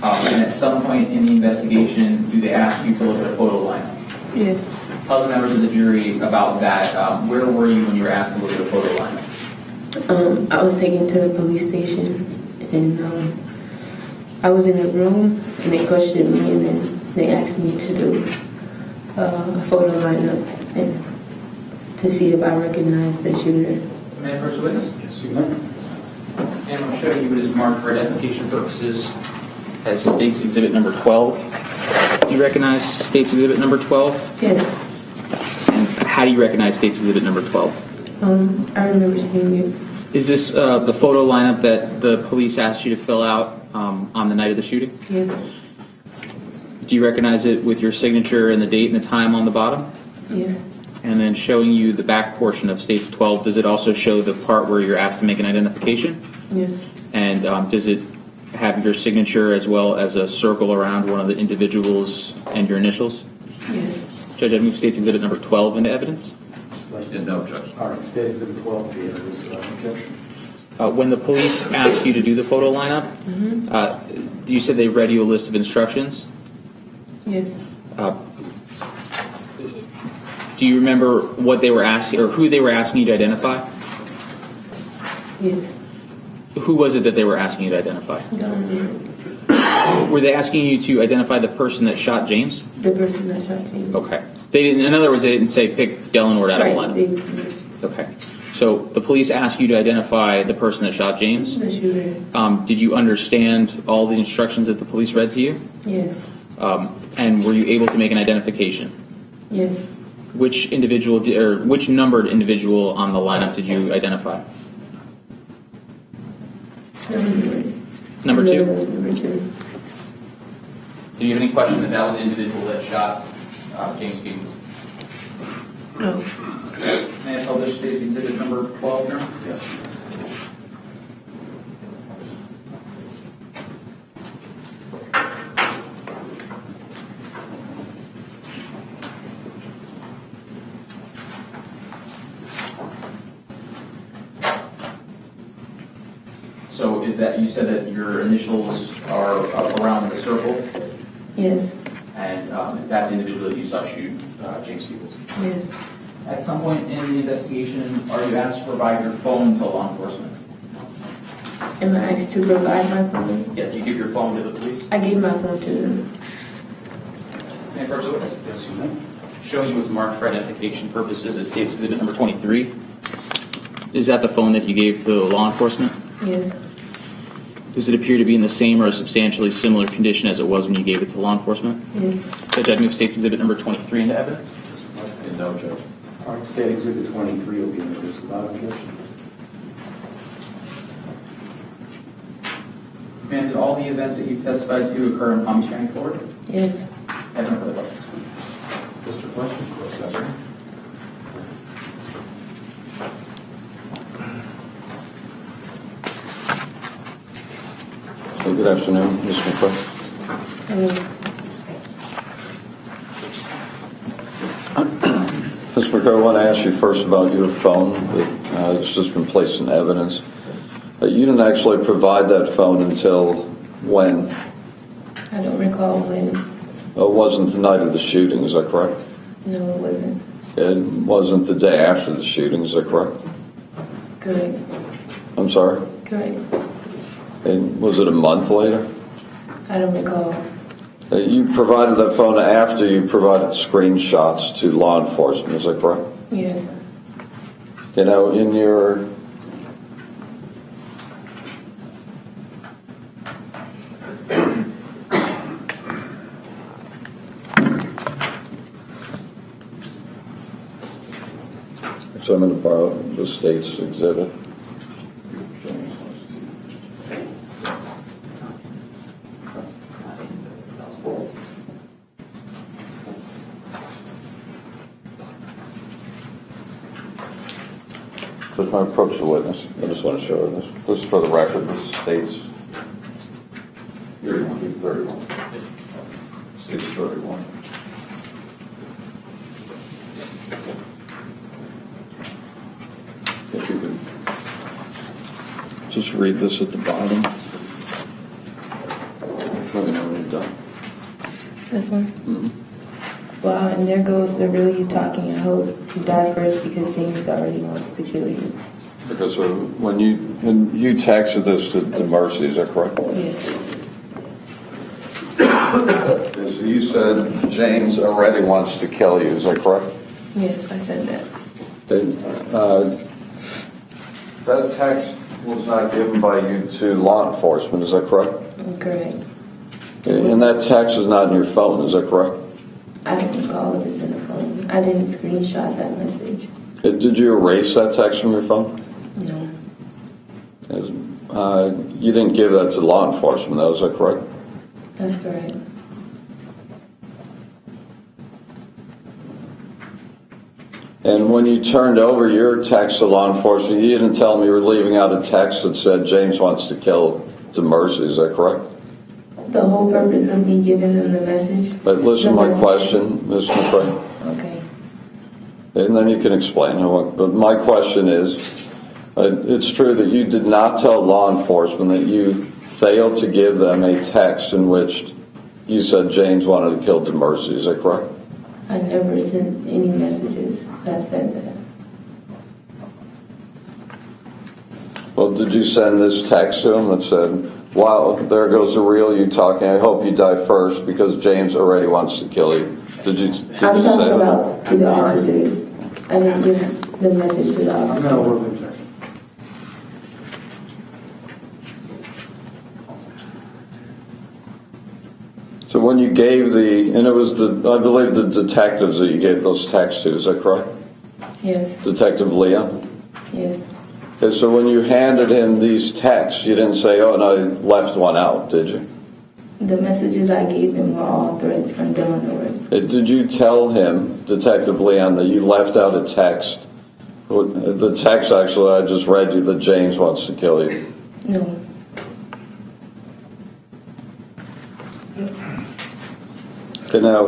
And at some point in the investigation, do they ask you to look at a photo lineup?
Yes.
Tell the members of the jury about that. Where were you when you were asked to look at a photo lineup?
I was taken to the police station, and I was in a room, and they questioned me, and then they asked me to do a photo lineup and to see if I recognized the shooter.
May I approach the witness?
Yes, you may.
And I'm showing you what is marked for identification purposes as State's Exhibit number 12. Do you recognize State's Exhibit number 12?
Yes.
And how do you recognize State's Exhibit number 12?
I remember seeing it.
Is this the photo lineup that the police asked you to fill out on the night of the shooting?
Yes.
Do you recognize it with your signature and the date and the time on the bottom?
Yes.
And then showing you the back portion of State's 12, does it also show the part where you're asked to make an identification?
Yes.
And does it have your signature as well as a circle around one of the individuals and your initials?
Yes.
Judge, I move State's Exhibit number 12 into evidence.
No objection.
All right, State Exhibit 12, the objection.
When the police ask you to do the photo lineup, you said they read you a list of instructions.
Yes.
Do you remember what they were asking or who they were asking you to identify?
Yes.
Who was it that they were asking you to identify?
Delinord.
Were they asking you to identify the person that shot James?
The person that shot James.
Okay. They didn't. In other words, they didn't say pick Delinord out of
Right.
lineup. Okay. So the police asked you to identify the person that shot James.
The shooter.
Did you understand all the instructions that the police read to you?
Yes.
And were you able to make an identification?
Yes.
Which individual or which numbered individual on the lineup did you identify? Number two?
Number two.
Did you have any question that that was the individual that shot James Stevens?
No.
May I publish State's Exhibit number 12 now?
Yes.
So is that, you said that your initials are up around the circle,
Yes.
and that's the individual that you saw shoot James Stevens.
Yes.
At some point in the investigation, are you asked to provide your phone to law enforcement?
Am I asked to provide my phone?
Yeah, do you give your phone to the police?
I gave my phone to them.
May I approach the witness?
Yes, you may.
Showing you what's marked for identification purposes as State's Exhibit number 23. Is that the phone that you gave to law enforcement?
Yes.
Does it appear to be in the same or a substantially similar condition as it was when you gave it to law enforcement?
Yes.
Judge, I'd move State's Exhibit number 23 into evidence.
No objection.
All right, State Exhibit 23 will be introduced without objection.
Ma'am, did all the events that you've testified to occur in Palm Beach County, Florida?
Yes.
I have no further questions.
Mr. Question?
Yes, sir. Good afternoon, Mr. McCray. Ms. McCray, I want to ask you first about your phone that's just been placed in evidence. You didn't actually provide that phone until when?
I don't recall when.
It wasn't the night of the shooting, is that correct?
No, it wasn't.
It wasn't the day after the shooting, is that correct?
Correct.
I'm sorry?
Correct.
And was it a month later?
I don't recall.
You provided that phone after you provided screenshots to law enforcement, is that correct?
Yes.
You know, in your so I'm going to borrow the state's exhibit. With my approach to witness, I just want to show her this. This is for the record. This states 31. States 31. If you could just read this at the bottom. Let me know when you're done.
This one?
Mm-hmm.
Wow, and there goes the real you talking. I hope you die first because James already wants to kill you.
Because when you texted this to Dumercy, is that correct?
Yes.
So you said James already wants to kill you, is that correct?
Yes, I said that.
That text was not given by you to law enforcement, is that correct?
Correct.
And that text is not in your phone, is that correct?
I don't recall if it's in the phone. I didn't screenshot that message.
Did you erase that text from your phone?
No.
You didn't give that to law enforcement, though, is that correct?
That's correct.
And when you turned over your text to law enforcement, you didn't tell them you were leaving out a text that said James wants to kill Dumercy, is that correct?
The whole purpose of me giving them the message.
But listen to my question, Ms. McCray.
Okay.
And then you can explain. But my question is, it's true that you did not tell law enforcement that you failed to give them a text in which you said James wanted to kill Dumercy, is that correct?
I never sent any messages that said that.
Well, did you send this text to him that said, wow, there goes the real you talking, I hope you die first because James already wants to kill you? Did you say that?
I'm talking about to the officers. I didn't give the message to the officers.
No, we're objection.
So when you gave and it was I believe the detectives that you gave those texts to, is that correct?
Yes.
Detective Leon?
Yes.
Okay, so when you handed him these texts, you didn't say, oh, no, I left one out, did you?
The messages I gave them were all threats from Delinord.
Did you tell him, Detective Leon, that you left out a text? The text, actually, I just read you that James wants to kill you.
No.
Okay, now,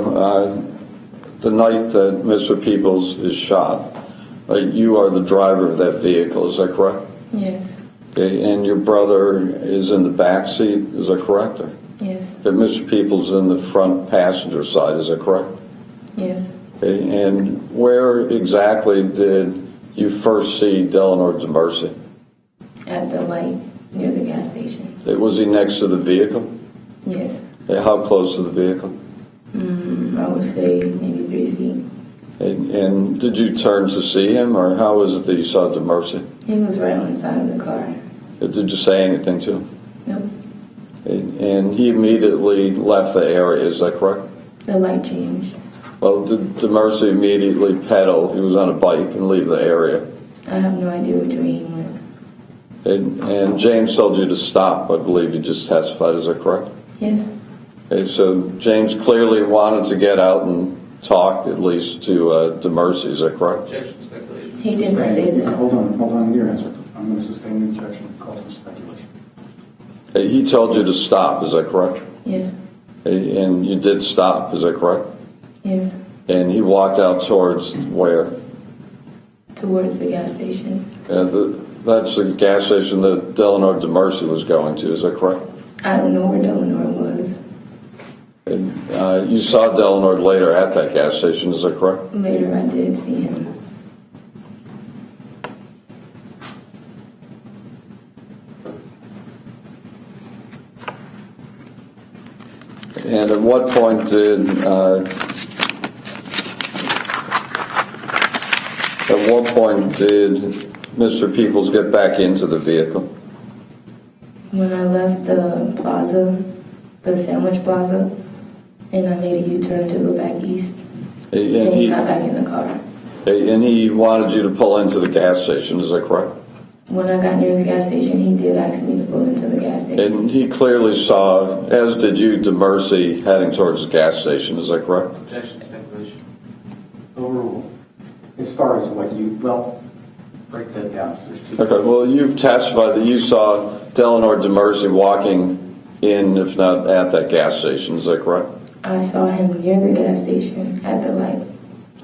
the night that Mr. Peoples is shot, you are the driver of that vehicle, is that correct?
Yes.
Okay, and your brother is in the back seat, is that correct?
Yes.
Okay, Mr. Peoples is in the front passenger side, is that correct?
Yes.
Okay, and where exactly did you first see Delinord Dumercy?
At the light near the gas station.
Was he next to the vehicle?
Yes.
Okay, how close to the vehicle?
I would say maybe 3 feet.
And did you turn to see him, or how was it that you saw Dumercy?
He was right on the side of the car.
Did you say anything to him?
Nope.
And he immediately left the area, is that correct?
The light changed.
Well, did Dumercy immediately pedal, he was on a bike, and leave the area?
I have no idea which way he went.
And James told you to stop, I believe you just testified, is that correct?
Yes.
Okay, so James clearly wanted to get out and talk, at least, to Dumercy, is that correct?
Objection, speculation.
He didn't say that.
Hold on, your answer. I'm going to sustain the objection, cause some speculation.
Okay, he told you to stop, is that correct?
Yes.
Okay, and you did stop, is that correct?
Yes.
And he walked out towards where?
Towards the gas station.
That's the gas station that Delinord Dumercy was going to, is that correct?
I don't know where Delinord was.
And, you saw Delinord later at that gas station, is that correct?
Later I did see him.
And at what point did Mr. Peoples get back into the vehicle?
When I left the plaza, the sandwich plaza, and I made a U-turn to go back east, James got back in the car.
And he wanted you to pull into the gas station, is that correct?
When I got near the gas station, he did ask me to pull into the gas station.
And he clearly saw, as did you, Dumercy heading towards the gas station, is that correct?
Objection, speculation.
Overruled. As far as what you, well, break that down. So there's two.
Okay, well, you've testified that you saw Delinord Dumercy walking in, if not at that gas station, is that correct?
I saw him near the gas station at the light.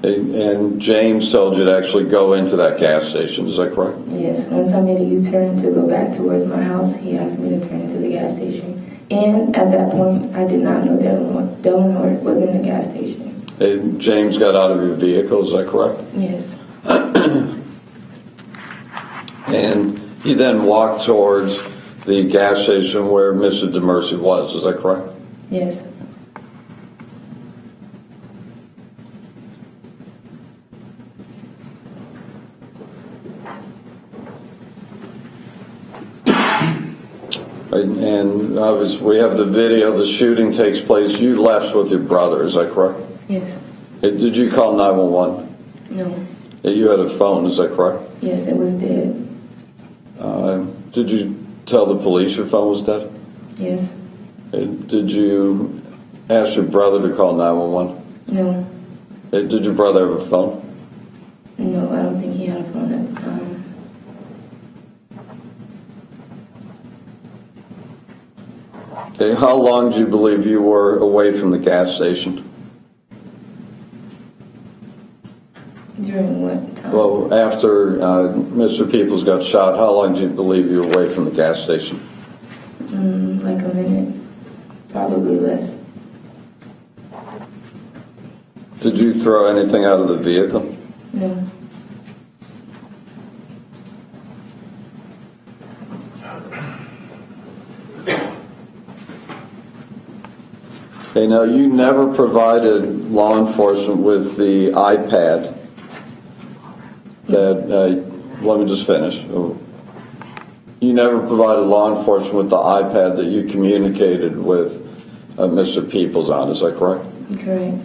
And James told you to actually go into that gas station, is that correct?
Yes, once I made a U-turn to go back towards my house, he asked me to turn into the gas station. And at that point, I did not know Delinord was in the gas station.
And James got out of your vehicle, is that correct?
Yes.
And he then walked towards the gas station where Mr. Dumercy was, is that correct?
Yes.
And obviously we have the video, the shooting takes place, you left with your brother, is that correct?
Yes.
Did you call 911?
No.
You had a phone, is that correct?
Yes, it was dead.
Did you tell the police your phone was dead?
Yes.
Did you ask your brother to call 911?
No.
Did your brother have a phone?
No, I don't think he had a phone at the time.
Okay, how long do you believe you were away from the gas station?
During what time?
Well, after Mr. Peoples got shot, how long do you believe you were away from the gas station?
Like a minute. Probably less.
Did you throw anything out of the vehicle?
No.
Okay, now you never provided law enforcement with the iPad that, let me just finish. You never provided law enforcement with the iPad that you communicated with Mr. Peoples on, is that correct?
Correct.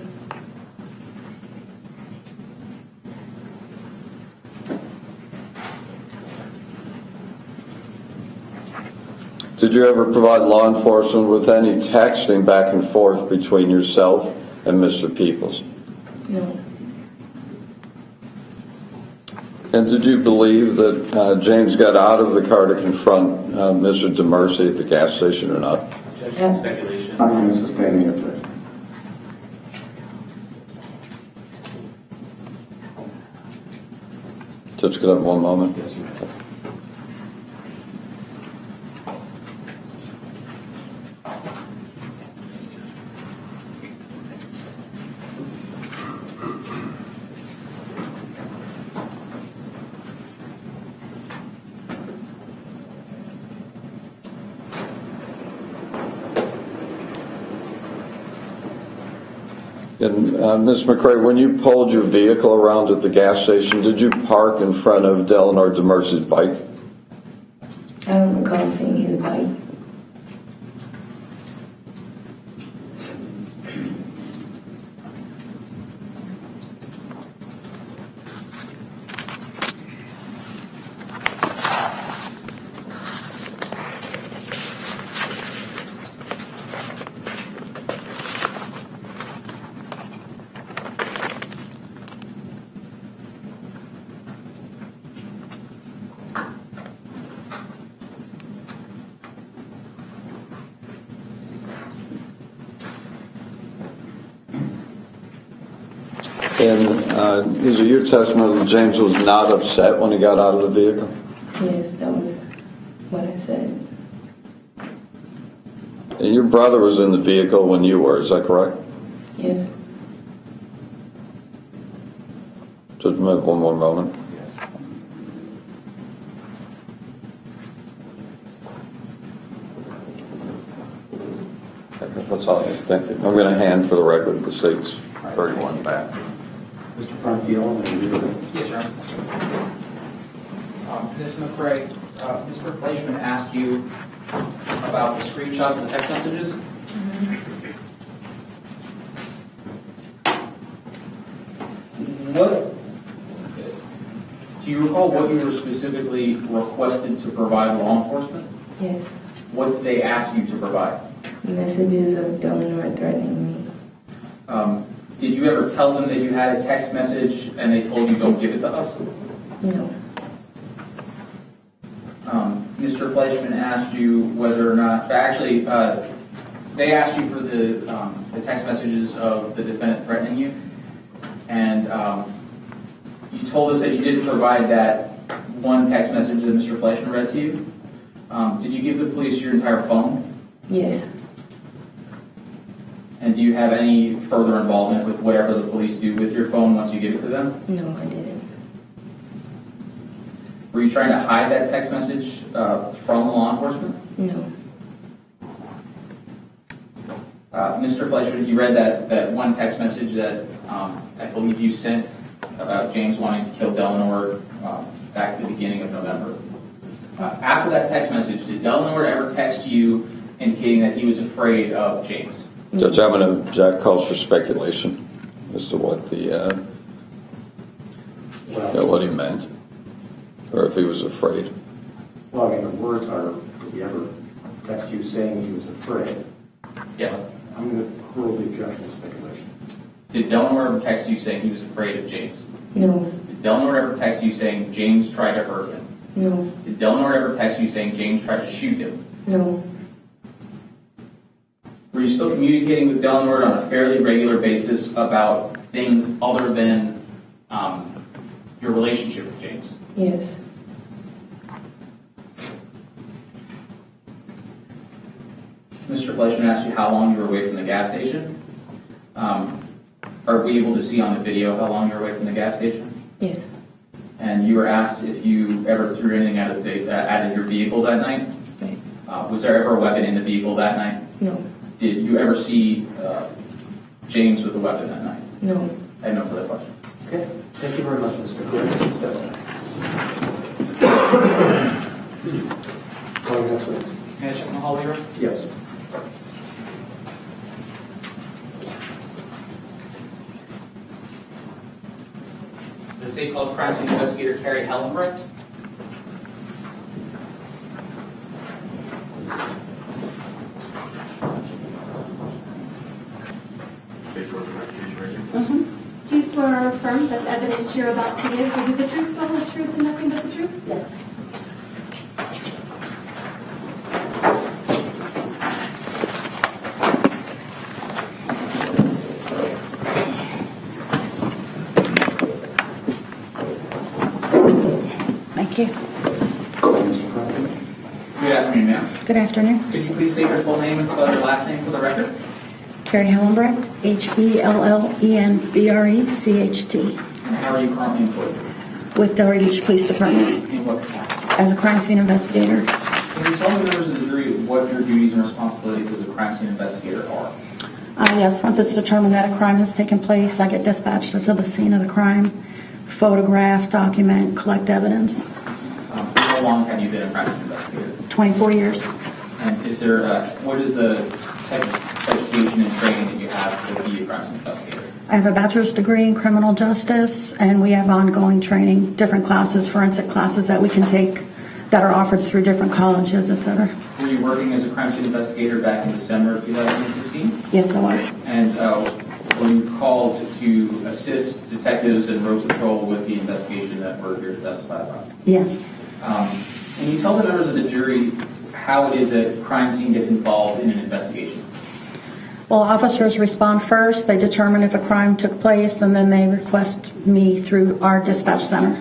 Did you ever provide law enforcement with any texting back and forth between yourself and Mr. Peoples?
No.
And did you believe that James got out of the car to confront Mr. Dumercy at the gas station or not?
Objection, speculation.
I'm going to sustain the objection.
Judge, could I have one moment?
Yes, you may.
And Ms. McCray, when you pulled your vehicle around at the gas station, did you park in front of Delinord Dumercy's bike?
I don't recall seeing his bike.
And is it your testimony that James was not upset when he got out of the vehicle?
Yes, that was what I said.
And your brother was in the vehicle when you were, is that correct?
Yes.
Just one more moment. Okay, that's all. Thank you. I'm going to hand for the record the state's 31 back.
Mr. Pronfield, are you ready?
Yes, sir. Ms. McCray, Mr. Fleischman asked you about the screenshots of the text messages. What, do you recall what you were specifically requested to provide law enforcement?
Yes.
What did they ask you to provide?
Messages of Delinord threatening me.
Did you ever tell them that you had a text message and they told you don't give it to us?
No.
Mr. Fleischman asked you whether or not, actually, they asked you for the text messages of the defendant threatening you, and you told us that you didn't provide that one text message that Mr. Fleischman read to you. Did you give the police your entire phone?
Yes.
And do you have any further involvement with whatever the police do with your phone once you give it to them?
No, I didn't.
Were you trying to hide that text message from law enforcement?
No.
Mr. Fleischman, you read that one text message that I believe you sent about James wanting to kill Delinord back at the beginning of November. After that text message, did Delinord ever text you indicating that he was afraid of James?
Judge, I'm going to object, calls for speculation as to what what he meant, or if he was afraid.
Well, I mean, the words are, did he ever text you saying he was afraid?
Yes.
I'm going to hurl the objection to speculation.
Did Delinord ever text you saying he was afraid of James?
No.
Did Delinord ever text you saying James tried to hurt him?
No.
Did Delinord ever text you saying James tried to shoot him?
No.
Were you still communicating with Delinord on a fairly regular basis about things other than your relationship with James?
Yes.
Mr. Fleischman asked you how long you were away from the gas station. Are we able to see on the video how long you were away from the gas station?
Yes.
And you were asked if you ever threw anything out of your vehicle that night.
Right.
Was there ever a weapon in the vehicle that night?
No.
Did you ever see James with a weapon that night?
No.
I have no further questions.
Okay. Thank you very much, Mr. Clerk. Call your next witness.
May I check on the hall leader?
Yes.
The state calls crime scene investigator Carrie Hellenbrecht.
Do you swear or affirm that the evidence you're about to give will be the truth, the whole truth, and nothing but the truth?
Yes. Thank you.
Go ahead, Mr. Cronfield.
Good afternoon, ma'am.
Good afternoon.
Could you please state your full name and spell your last name for the record?
Carrie Hellenbrecht, Hellenbrecht.
And how are you currently employed?
With Delray Beach Police Department
In what capacity?
as a crime scene investigator.
Can you tell the members of the jury what your duties and responsibilities as a crime scene investigator are?
Yes, once it's determined that a crime has taken place, I get dispatched to the scene of the crime, photograph, document, collect evidence.
How long have you been a crime scene investigator?
24 years.
And is there, what is the type of education and training that you have to be a crime scene investigator?
I have a bachelor's degree in criminal justice, and we have ongoing training, different classes, forensic classes that we can take that are offered through different colleges, etc.
Were you working as a crime scene investigator back in December of 2016?
Yes, I was.
And were you called to assist detectives and road patrol with the investigation that we're here to testify about?
Yes.
Can you tell the members of the jury how it is that crime scene gets involved in an investigation?
Well, officers respond first. They determine if a crime took place, and then they request me through our dispatch center.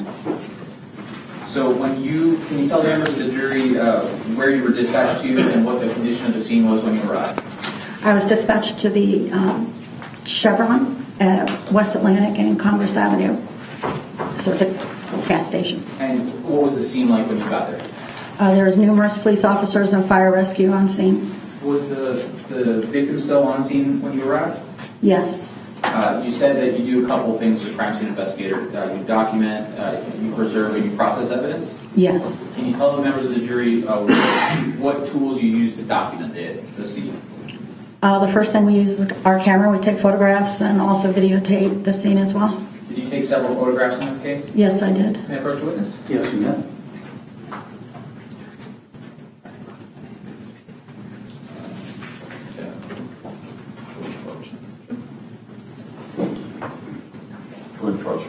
So can you tell the members of the jury where you were dispatched to and what the condition of the scene was when you arrived?
I was dispatched to the Chevron at West Atlantic and Congress Avenue. So it's a gas station.
And what was the scene like when you got there?
There was numerous police officers and fire rescue on scene.
Was the victim still on scene when you arrived?
Yes.
You said that you do a couple of things as a crime scene investigator. You document, you preserve, and you process evidence.
Yes.
Can you tell the members of the jury what tools you use to document the scene?
The first thing we use is our camera. We take photographs and also videotape the scene as well.
Did you take several photographs in this case?
Yes, I did.
May I approach the witness?
Yes, you may.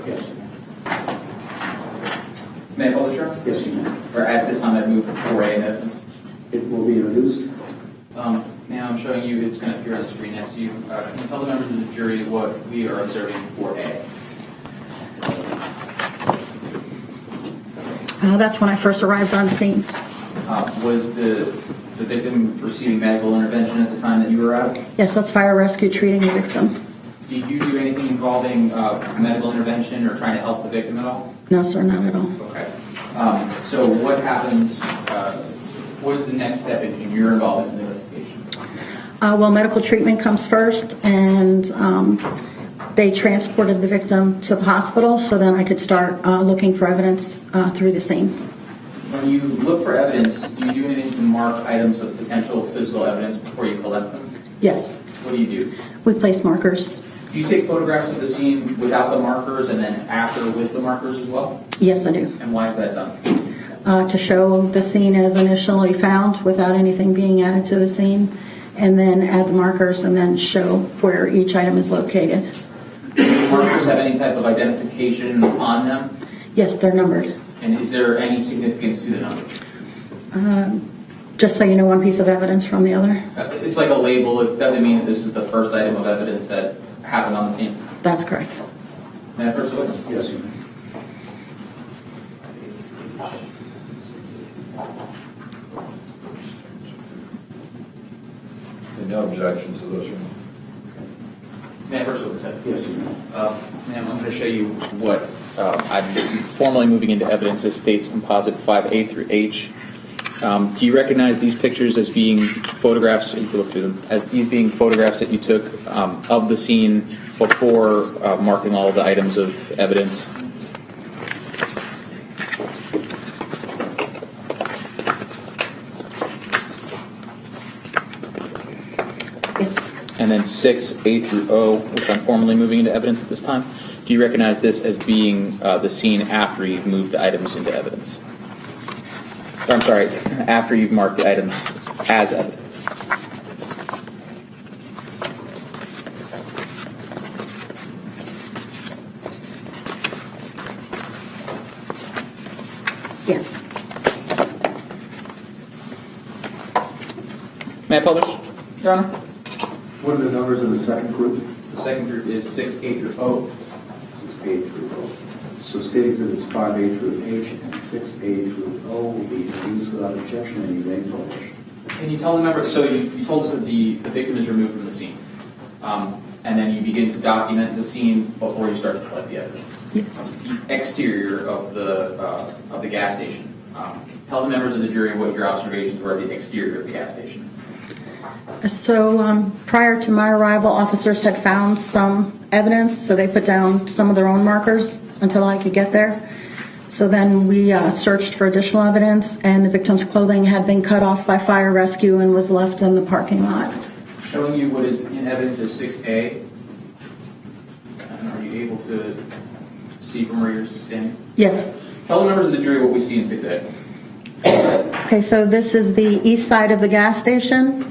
Yes.
May I call the sheriff?
Yes, you may.
Or at this time, I've moved 4A in evidence.
It will be introduced.
Now I'm showing you, it's going to appear on the screen next to you. Can you tell the members of the jury what we are observing 4A?
That's when I first arrived on scene.
Was the victim receiving medical intervention at the time that you arrived?
Yes, that's fire rescue treating the victim.
Did you do anything involving medical intervention or trying to help the victim at all?
No, sir, not at all.
Okay. So what happens, what is the next step in your involvement in the investigation?
Well, medical treatment comes first, and they transported the victim to the hospital, so then I could start looking for evidence through the scene.
When you look for evidence, do you do anything to mark items of potential physical evidence before you collect them?
Yes.
What do you do?
We place markers.
Do you take photographs of the scene without the markers and then after with the markers as well?
Yes, I do.
And why is that done?
To show the scene as initially found without anything being added to the scene, and then add the markers and then show where each item is located.
Do the markers have any type of identification on them?
Yes, they're numbered.
And is there any significance to the number?
Just so you know one piece of evidence from the other.
It's like a label. It doesn't mean that this is the first item of evidence that happened on the scene.
That's correct.
May I first witness?
Yes, you may.
No objections to this one.
May I first witness?
Yes, you may.
Ma'am, I'm going to show you what I'm formally moving into evidence as states composite 5A through H. Do you recognize these pictures as being photographs, you can look through them, as these being photographs that you took of the scene before marking all of the items of evidence?
Yes.
And then 6A through O, which I'm formally moving into evidence at this time. Do you recognize this as being the scene after you've moved the items into evidence? I'm sorry, after you've marked the items as evidence.
Yes.
May I publish, Your Honor?
What are the numbers of the second group?
The second group is 6A through O.
6A through O. So state exhibits 5A through H and 6A through O will be introduced without objection, and you may publish.
Can you tell the member, so you told us that the victim is removed from the scene, and then you begin to document the scene before you start to collect the evidence.
Yes.
The exterior of the gas station. Tell the members of the jury what your observations were at the exterior of the gas station.
So prior to my arrival, officers had found some evidence, so they put down some of their own markers until I could get there. So then we searched for additional evidence, and the victim's clothing had been cut off by fire rescue and was left in the parking lot.
Showing you what is in evidence as 6A, and are you able to see from where you're standing?
Yes.
Tell the members of the jury what we see in 6A.
Okay, so this is the east side of the gas station.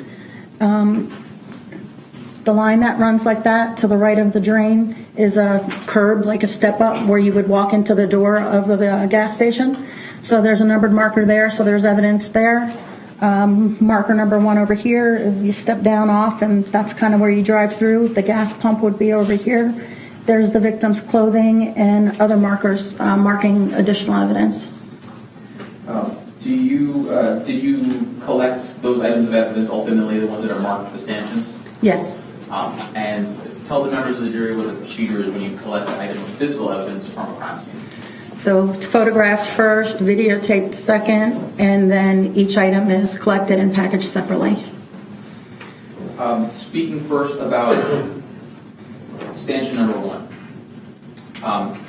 The line that runs like that to the right of the drain is a curb, like a step up where you would walk into the door of the gas station. So there's a numbered marker there, so there's evidence there. Marker number 1 over here is you step down off, and that's kind of where you drive through. The gas pump would be over here. There's the victim's clothing and other markers marking additional evidence.
Did you collect those items of evidence, ultimately the ones that are marked with the stanchions?
Yes.
And tell the members of the jury what the procedure is when you collect the item of physical evidence from a crime scene.
So it's photographed first, videotaped second, and then each item is collected and packaged separately.
Speaking first about stanchion number 1.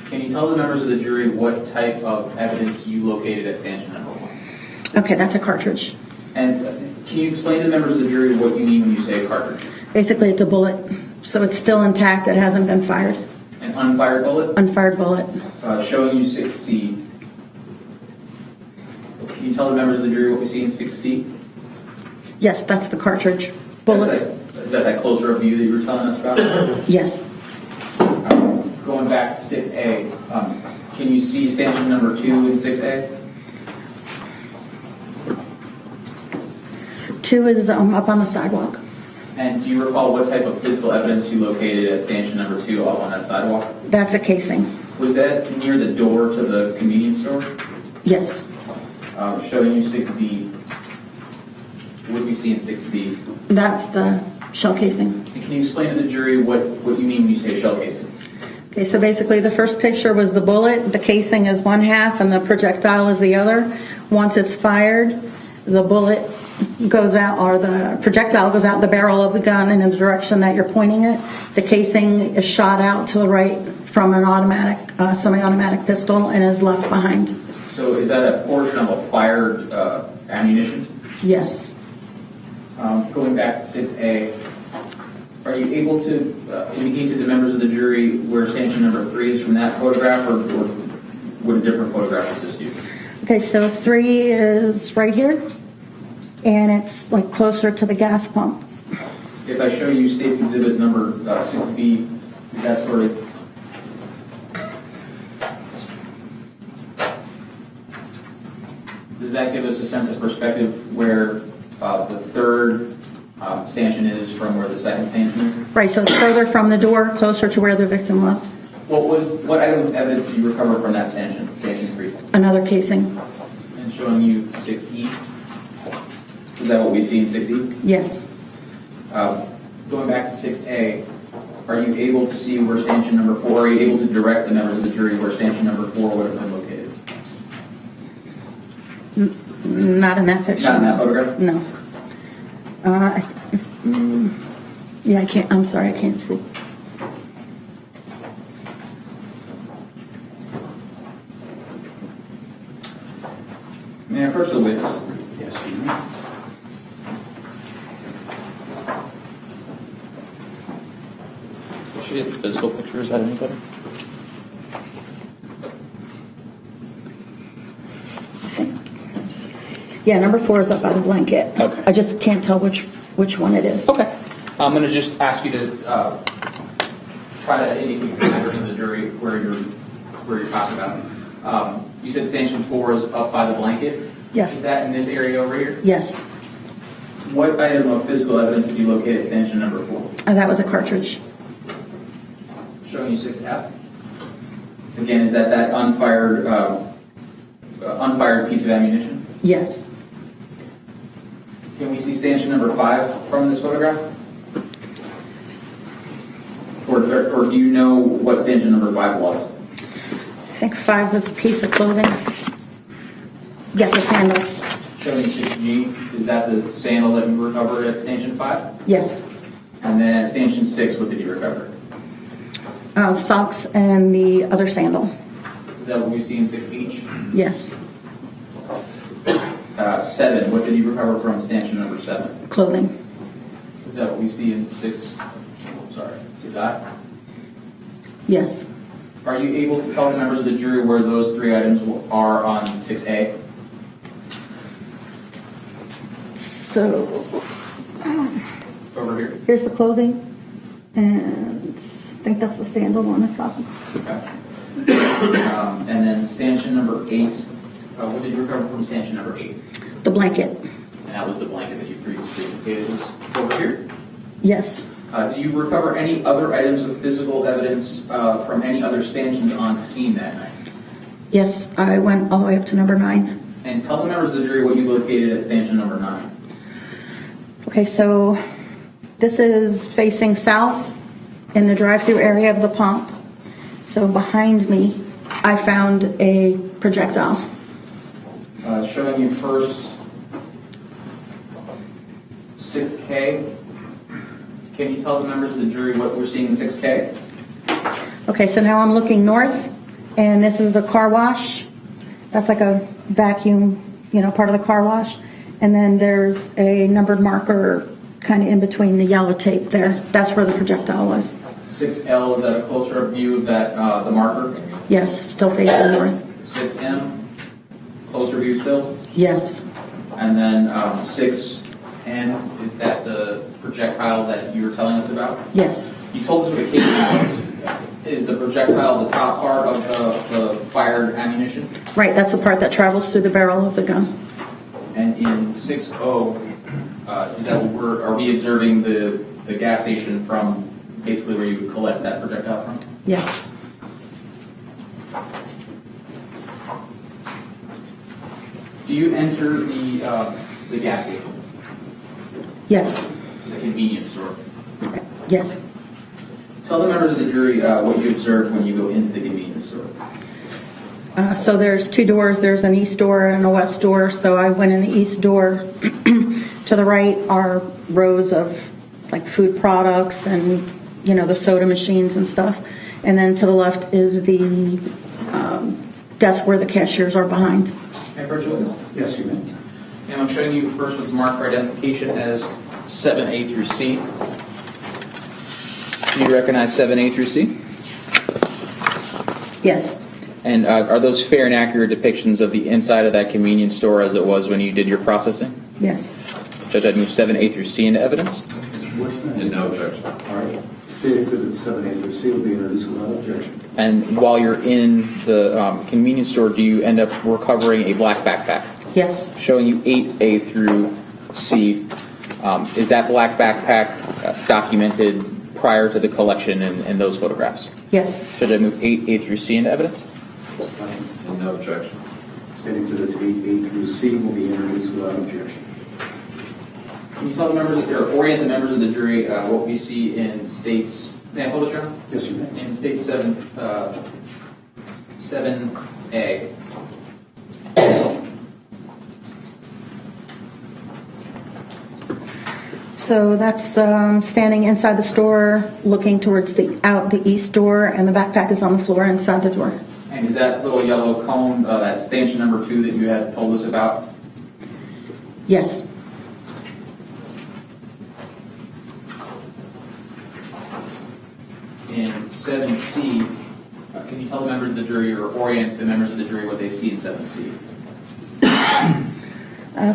Can you tell the members of the jury what type of evidence you located at stanchion number 1?
Okay, that's a cartridge.
And can you explain to the members of the jury what you mean when you say cartridge?
Basically, it's a bullet, so it's still intact. It hasn't been fired.
An unfired bullet?
Unfired bullet.
Showing you 6C. Can you tell the members of the jury what we see in 6C?
Yes, that's the cartridge. Bullets.
Is that closer view that you were telling us about?
Yes.
Going back to 6A, can you see stanchion number 2 in 6A?
2 is up on the sidewalk.
And do you recall what type of physical evidence you located at stanchion number 2 up on that sidewalk?
That's a casing.
Was that near the door to the convenience store?
Yes.
Showing you 6B. What do we see in 6B?
That's the shell casing.
And can you explain to the jury what you mean when you say shell casing?
Okay, so basically the first picture was the bullet. The casing is one half and the projectile is the other. Once it's fired, the bullet goes out, or the projectile goes out the barrel of the gun and in the direction that you're pointing it. The casing is shot out to the right from an automatic, semi-automatic pistol and is left behind.
So is that a portion of a fired ammunition?
Yes.
Going back to 6A, are you able to indicate to the members of the jury where stanchion number 3 is from that photograph, or would a different photograph assist you?
Okay, so 3 is right here, and it's like closer to the gas pump.
If I show you State's Exhibit number 6B, is that sort of... Does that give us a sense of perspective where the third stanchion is from where the second stanchion is?
Right, so it's further from the door, closer to where the victim was.
What item of evidence did you recover from that stanchion 3?
Another casing.
And showing you 6E? Is that what we see in 6E?
Yes.
Going back to 6A, are you able to see where stanchion number 4, are you able to direct the members of the jury where stanchion number 4 would have been located?
Not in that picture.
Not in that photograph?
No. Yeah, I can't, I'm sorry, I can't see.
May I approach the witness?
Yes, you may.
Should we get the physical picture? Is that any better?
Yeah, number 4 is up by the blanket.
Okay.
I just can't tell which one it is.
Okay. I'm going to just ask you to try to indicate to the members of the jury where you're talking about. You said stanchion 4 is up by the blanket?
Yes.
Is that in this area over here?
Yes.
What item of physical evidence did you locate at stanchion number 4?
That was a cartridge.
Showing you 6F. Again, is that unfired piece of ammunition?
Yes.
Can we see stanchion number 5 from this photograph? Or do you know what stanchion number 5 was?
I think 5 was a piece of clothing. Yes, a sandal.
Showing 6G, is that the sandal that you recovered at stanchion 5?
Yes.
And then at stanchion 6, what did you recover?
Socks and the other sandal.
Is that what we see in 6H?
Yes.
7, what did you recover from stanchion number 7?
Clothing.
Is that what we see in 6I?
Yes.
Are you able to tell the members of the jury where those 3 items are on 6A?
So,
Over here.
here's the clothing, and I think that's the sandal on the sock.
Okay. And then stanchion number 8, what did you recover from stanchion number 8?
The blanket.
And that was the blanket that you previously indicated was over here.
Yes.
Do you recover any other items of physical evidence from any other stanchions on scene that night?
Yes, I went all the way up to number 9.
And tell the members of the jury what you located at stanchion number 9.
Okay, so this is facing south, in the drive-through area of the pump. So behind me, I found a projectile.
Showing you first 6K. Can you tell the members of the jury what we're seeing in 6K?
Okay, so now I'm looking north, and this is a car wash. That's like a vacuum, part of the car wash. And then there's a numbered marker kind of in between the yellow tape there. That's where the projectile was.
6L, is that a closer view of that, the marker?
Yes, still facing north.
6M, closer view still?
Yes.
And then 6N, is that the projectile that you were telling us about?
Yes.
You told us what a casing was. Is the projectile the top part of the fired ammunition?
Right, that's the part that travels through the barrel of the gun.
And in 6O, is that are we observing the gas station from basically where you would collect that projectile from?
Yes.
Do you enter the gas station,
Yes.
the convenience store?
Yes.
Tell the members of the jury what you observed when you go into the convenience store.
So there's two doors. There's an east door and a west door. So I went in the east door. To the right are rows of like food products and the soda machines and stuff. And then to the left is the desk where the cashiers are behind.
May I approach you with this?
Yes, you may.
And I'm showing you first what's marked for identification as 7A through C. Do you recognize 7A through C?
Yes.
And are those fair and accurate depictions of the inside of that convenience store as it was when you did your processing?
Yes.
Judge, I'd move 7A through C into evidence.
And no objection.
All right. State Exhibit 7A through C will be introduced without objection.
And while you're in the convenience store, do you end up recovering a black backpack?
Yes.
Showing you 8A through C. Is that black backpack documented prior to the collection in those photographs?
Yes.
Judge, I move 8A through C into evidence.
And no objection.
State Exhibits 8A through C will be introduced without objection.
Can you tell the members, or orient the members of the jury what we see in states? May I hold it, Your Honor?
Yes, you may.
In state 7A.
So that's standing inside the store, looking towards the east door, and the backpack is on the floor inside the door.
And is that little yellow cone, that stanchion number 2 that you had told us about?
Yes.
In 7C, can you tell the members of the jury or orient the members of the jury what they see in 7C?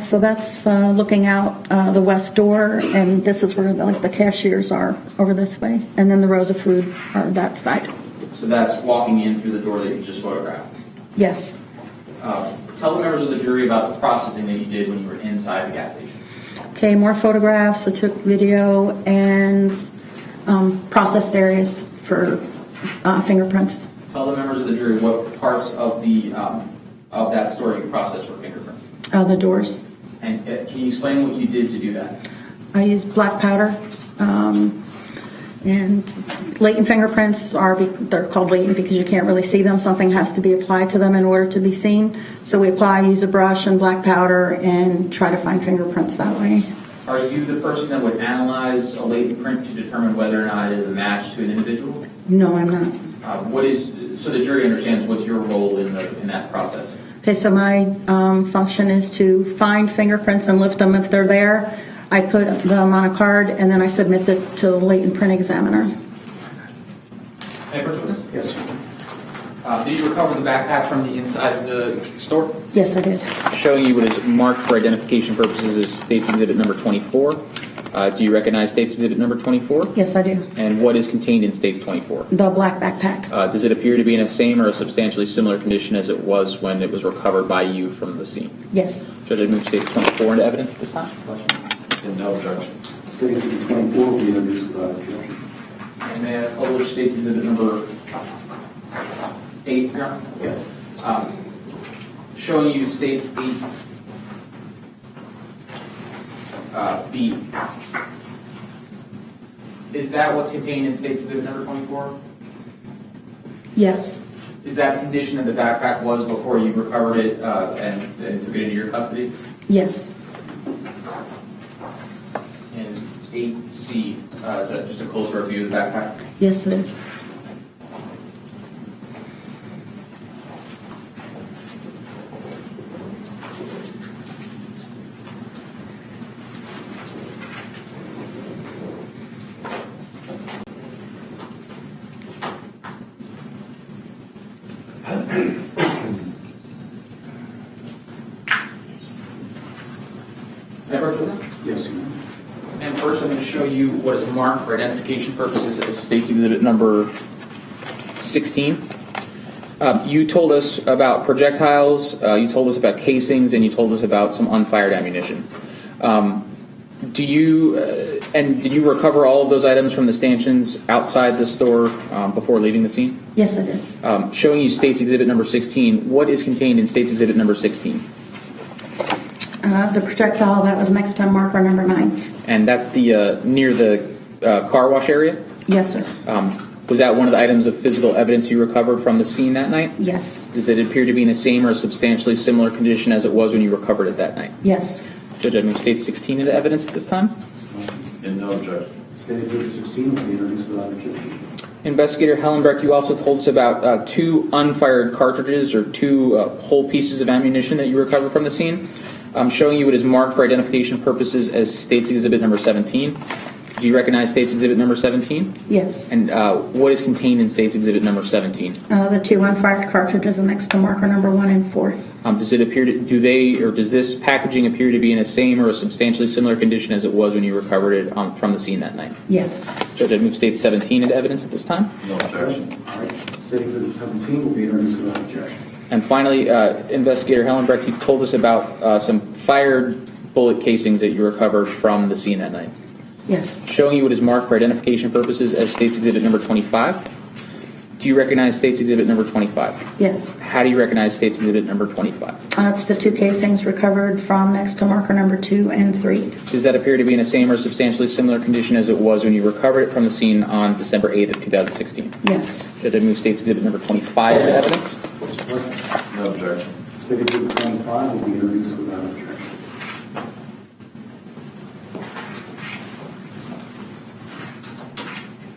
So that's looking out the west door, and this is where the cashiers are over this way, and then the rows of food are that side.
So that's walking in through the door that you just photographed.
Yes.
Tell the members of the jury about the processing that you did when you were inside the gas station.
Okay, more photographs. I took video and processed areas for fingerprints.
Tell the members of the jury what parts of the of that store you processed for fingerprints.
The doors.
And can you explain what you did to do that?
I used black powder, and latent fingerprints they're called latent because you can't really see them. Something has to be applied to them in order to be seen. So we use a brush and black powder and try to find fingerprints that way.
Are you the person that would analyze a latent print to determine whether or not it is a match to an individual?
No, I'm not.
So the jury understands what's your role in that process?
Okay, so my function is to find fingerprints and lift them if they're there. I put them on a card, and then I submit it to the latent print examiner.
Any first witness?
Yes, sir.
Did you recover the backpack from the inside of the store?
Yes, I did.
Showing you what is marked for identification purposes as State's Exhibit number 24. Do you recognize State's Exhibit number 24?
Yes, I do.
And what is contained in State's 24?
The black backpack.
Does it appear to be in a same or a substantially similar condition as it was when it was recovered by you from the scene?
Yes.
Judge, I move State's 24 into evidence at this time.
And no objection.
State Exhibit 24 will be introduced without objection.
And may I publish State's Exhibit number 8, Your Honor?
Yes.
Showing you State's 8B. Is that what's contained in State's Exhibit number 24?
Yes.
Is that the condition that the backpack was before you recovered it and took it into your custody?
Yes.
And 8C, is that just a closer review of the backpack?
Yes, it is.
Yes, sir.
And first I'm going to show you what is marked for identification purposes as State's Exhibit number 16. You told us about projectiles, you told us about casings, and you told us about some unfired ammunition. Did you recover all of those items from the stanchions outside the store before leaving the scene?
Yes, I did.
Showing you State's Exhibit number 16, what is contained in State's Exhibit number 16?
The projectile that was next to marker number 9.
And that's the near the car wash area?
Yes, sir.
Was that one of the items of physical evidence you recovered from the scene that night?
Yes.
Does it appear to be in the same or substantially similar condition as it was when you recovered it that night?
Yes.
Judge, I move State 16 into evidence at this time.
And no objection.
State Exhibit 16 will be introduced without objection.
Investigator Hellenbrecht, you also told us about 2 unfired cartridges or 2 whole pieces of ammunition that you recovered from the scene. I'm showing you what is marked for identification purposes as State's Exhibit number 17. Do you recognize State's Exhibit number 17?
Yes.
And what is contained in State's Exhibit number 17?
The 2 unfired cartridges are next to marker number 1 and 4.
Does it appear to, does this packaging appear to be in the same or a substantially similar condition as it was when you recovered it from the scene that night?
Yes.
Judge, I move State 17 into evidence at this time.
No objection.
All right. State Exhibit 17 will be introduced without objection.
And finally, Investigator Hellenbrecht, you told us about some fired bullet casings that you recovered from the scene that night.
Yes.
Showing you what is marked for identification purposes as State's Exhibit number 25. Do you recognize State's Exhibit number 25?
Yes.
How do you recognize State's Exhibit number 25?
It's the 2 casings recovered from next to marker number 2 and 3.
Does that appear to be in the same or substantially similar condition as it was when you recovered it from the scene on December 8th of 2016?
Yes.
Should I move State's Exhibit number 25 into evidence?
No objection.
State Exhibit 25 will be introduced without objection.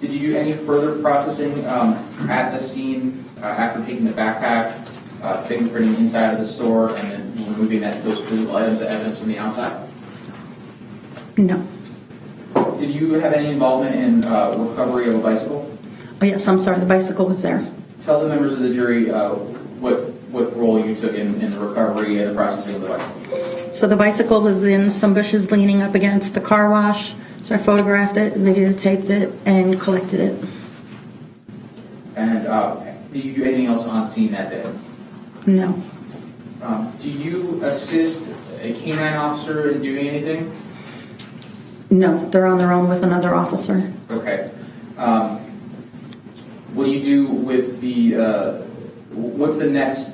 Did you do any further processing at the scene after taking the backpack, fingerprinting inside of the store, and then removing those physical items of evidence from the outside?
No.
Did you have any involvement in recovery of a bicycle?
Oh, yes, I'm sorry. The bicycle was there.
Tell the members of the jury what role you took in the recovery and the processing of the bicycle.
So the bicycle was in some bushes leaning up against the car wash. So I photographed it, videotaped it, and collected it.
And did you do anything else on scene that day?
No.
Do you assist a canine officer in doing anything?
No, they're on their own with another officer.
Okay. What do you do with the, what's the next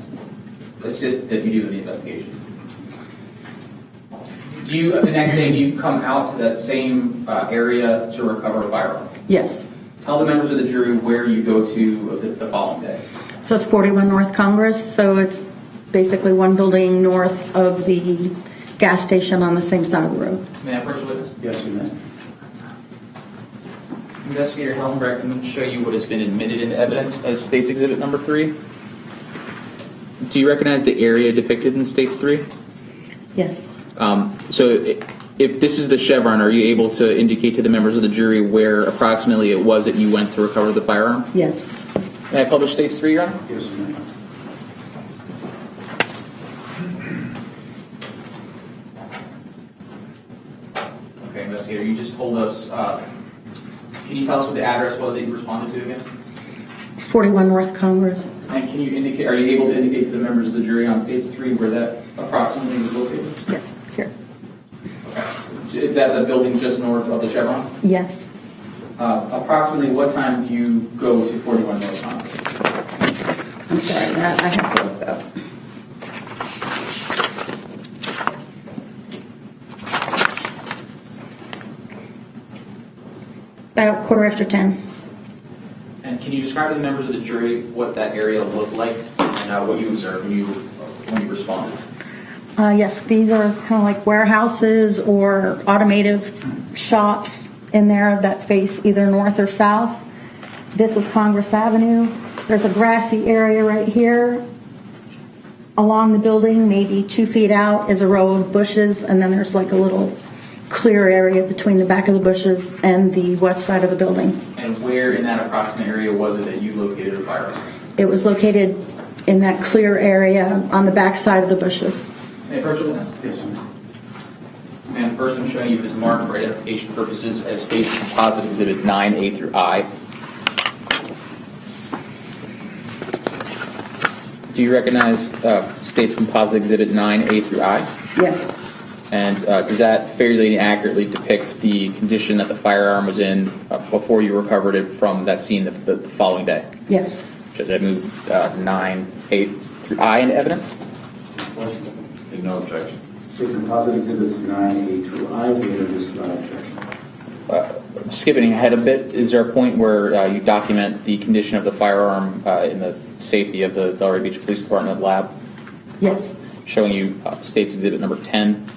assist that you do in the investigation? Do you, the next day, do you come out to that same area to recover a firearm?
Yes.
Tell the members of the jury where you go to the following day.
So it's 41 North Congress, so it's basically one building north of the gas station on the same side of the road.
May I approach the witness?
Yes, you may.
Investigator Hellenbrecht, I'm going to show you what has been admitted into evidence as State's Exhibit number 3. Do you recognize the area depicted in State's 3?
Yes.
So if this is the chevron, are you able to indicate to the members of the jury where approximately it was that you went to recover the firearm?
Yes.
May I publish State's 3, Your Honor?
Yes, you may.
Okay, investigator, you just told us, can you tell us what the address was that you responded to again?
41 North Congress.
And can you indicate, are you able to indicate to the members of the jury on State's 3 where that approximately was located?
Yes. Here.
Okay. Is that the building just north of the chevron?
Yes.
Approximately what time do you go to 41 North Congress?
I'm sorry, that I have to look up. About 10:15.
And can you describe to the members of the jury what that area looked like and what you observed when you responded?
Yes, these are kind of like warehouses or automotive shops in there that face either north or south. This is Congress Avenue. There's a grassy area right here. Along the building, maybe 2 feet out, is a row of bushes, and then there's like a little clear area between the back of the bushes and the west side of the building.
And where in that approximate area was it that you located a firearm?
It was located in that clear area on the back side of the bushes.
May I approach the witness?
Yes, sir.
And first I'm showing you this mark for identification purposes as State's Composite Exhibit 9A through I. Do you recognize State's Composite Exhibit 9A through I?
Yes.
And does that fairly and accurately depict the condition that the firearm was in before you recovered it from that scene the following day?
Yes.
Should I move 9A through I into evidence?
No objection.
State Composite Exhibits 9A through I will be introduced without objection.
Skipping ahead a bit, is there a point where you document the condition of the firearm in the safety of the Delray Beach Police Department lab?
Yes.
Showing you State's Exhibit number 10.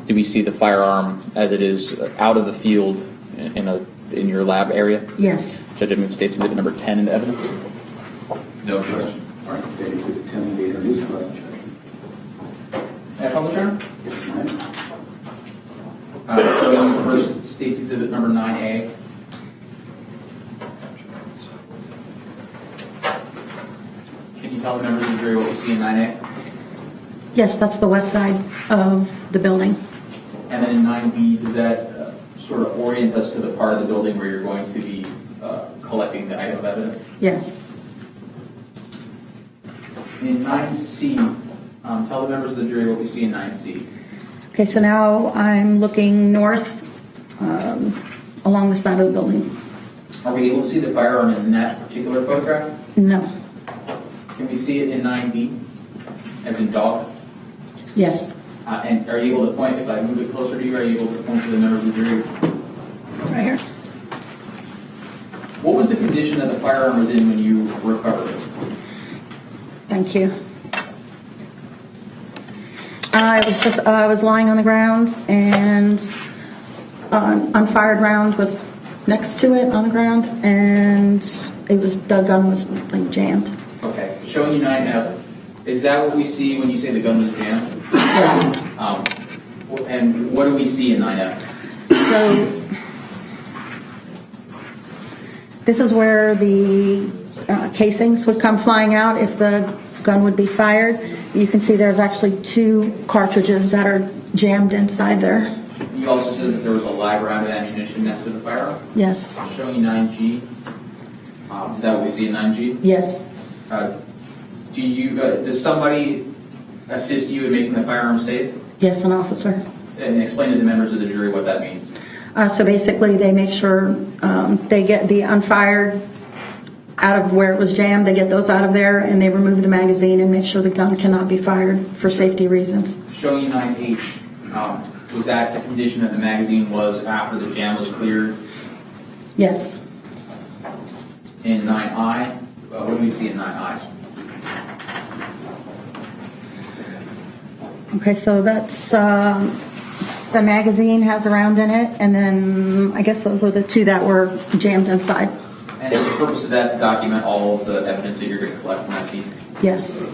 Do we see the firearm as it is out of the field in your lab area?
Yes.
Judge, I move State's Exhibit number 10 into evidence.
No objection.
All right, State Exhibit 10 will be introduced without objection.
May I publish, Your Honor?
Yes, ma'am.
Showing you first State's Exhibit number 9A. Can you tell the members of the jury what we see in 9A?
Yes, that's the west side of the building.
And then in 9B, does that sort of orient us to the part of the building where you're going to be collecting the item of evidence?
Yes.
In 9C, tell the members of the jury what we see in 9C.
Okay, so now I'm looking north along the side of the building.
Are we able to see the firearm in that particular photograph?
No.
Can we see it in 9B, as in dog?
Yes.
And are you able to point, if I move it closer to you, are you able to point to the members of the jury?
Right here.
What was the condition that the firearm was in when you recovered it?
Thank you. I was lying on the ground, and an unfired round was next to it on the ground, and the gun was like jammed.
Okay, showing you 9F. Is that what we see when you say the gun was jammed?
Yes.
And what do we see in 9F?
So this is where the casings would come flying out if the gun would be fired. You can see there's actually 2 cartridges that are jammed inside there.
You also said that there was a live round of ammunition next to the firearm?
Yes.
Showing you 9G. Is that what we see in 9G?
Yes.
Does somebody assist you in making the firearm safe?
Yes, an officer.
And explain to the members of the jury what that means.
So basically, they make sure they get the unfired out of where it was jammed. They get those out of there, and they remove the magazine and make sure the gun cannot be fired for safety reasons.
Showing you 9H, was that the condition that the magazine was after the jam was cleared?
Yes.
In 9I, what do we see in 9I?
Okay, so that's the magazine has a round in it, and then I guess those are the 2 that were jammed inside.
And is the purpose of that to document all of the evidence that you're going to collect from that scene?
Yes.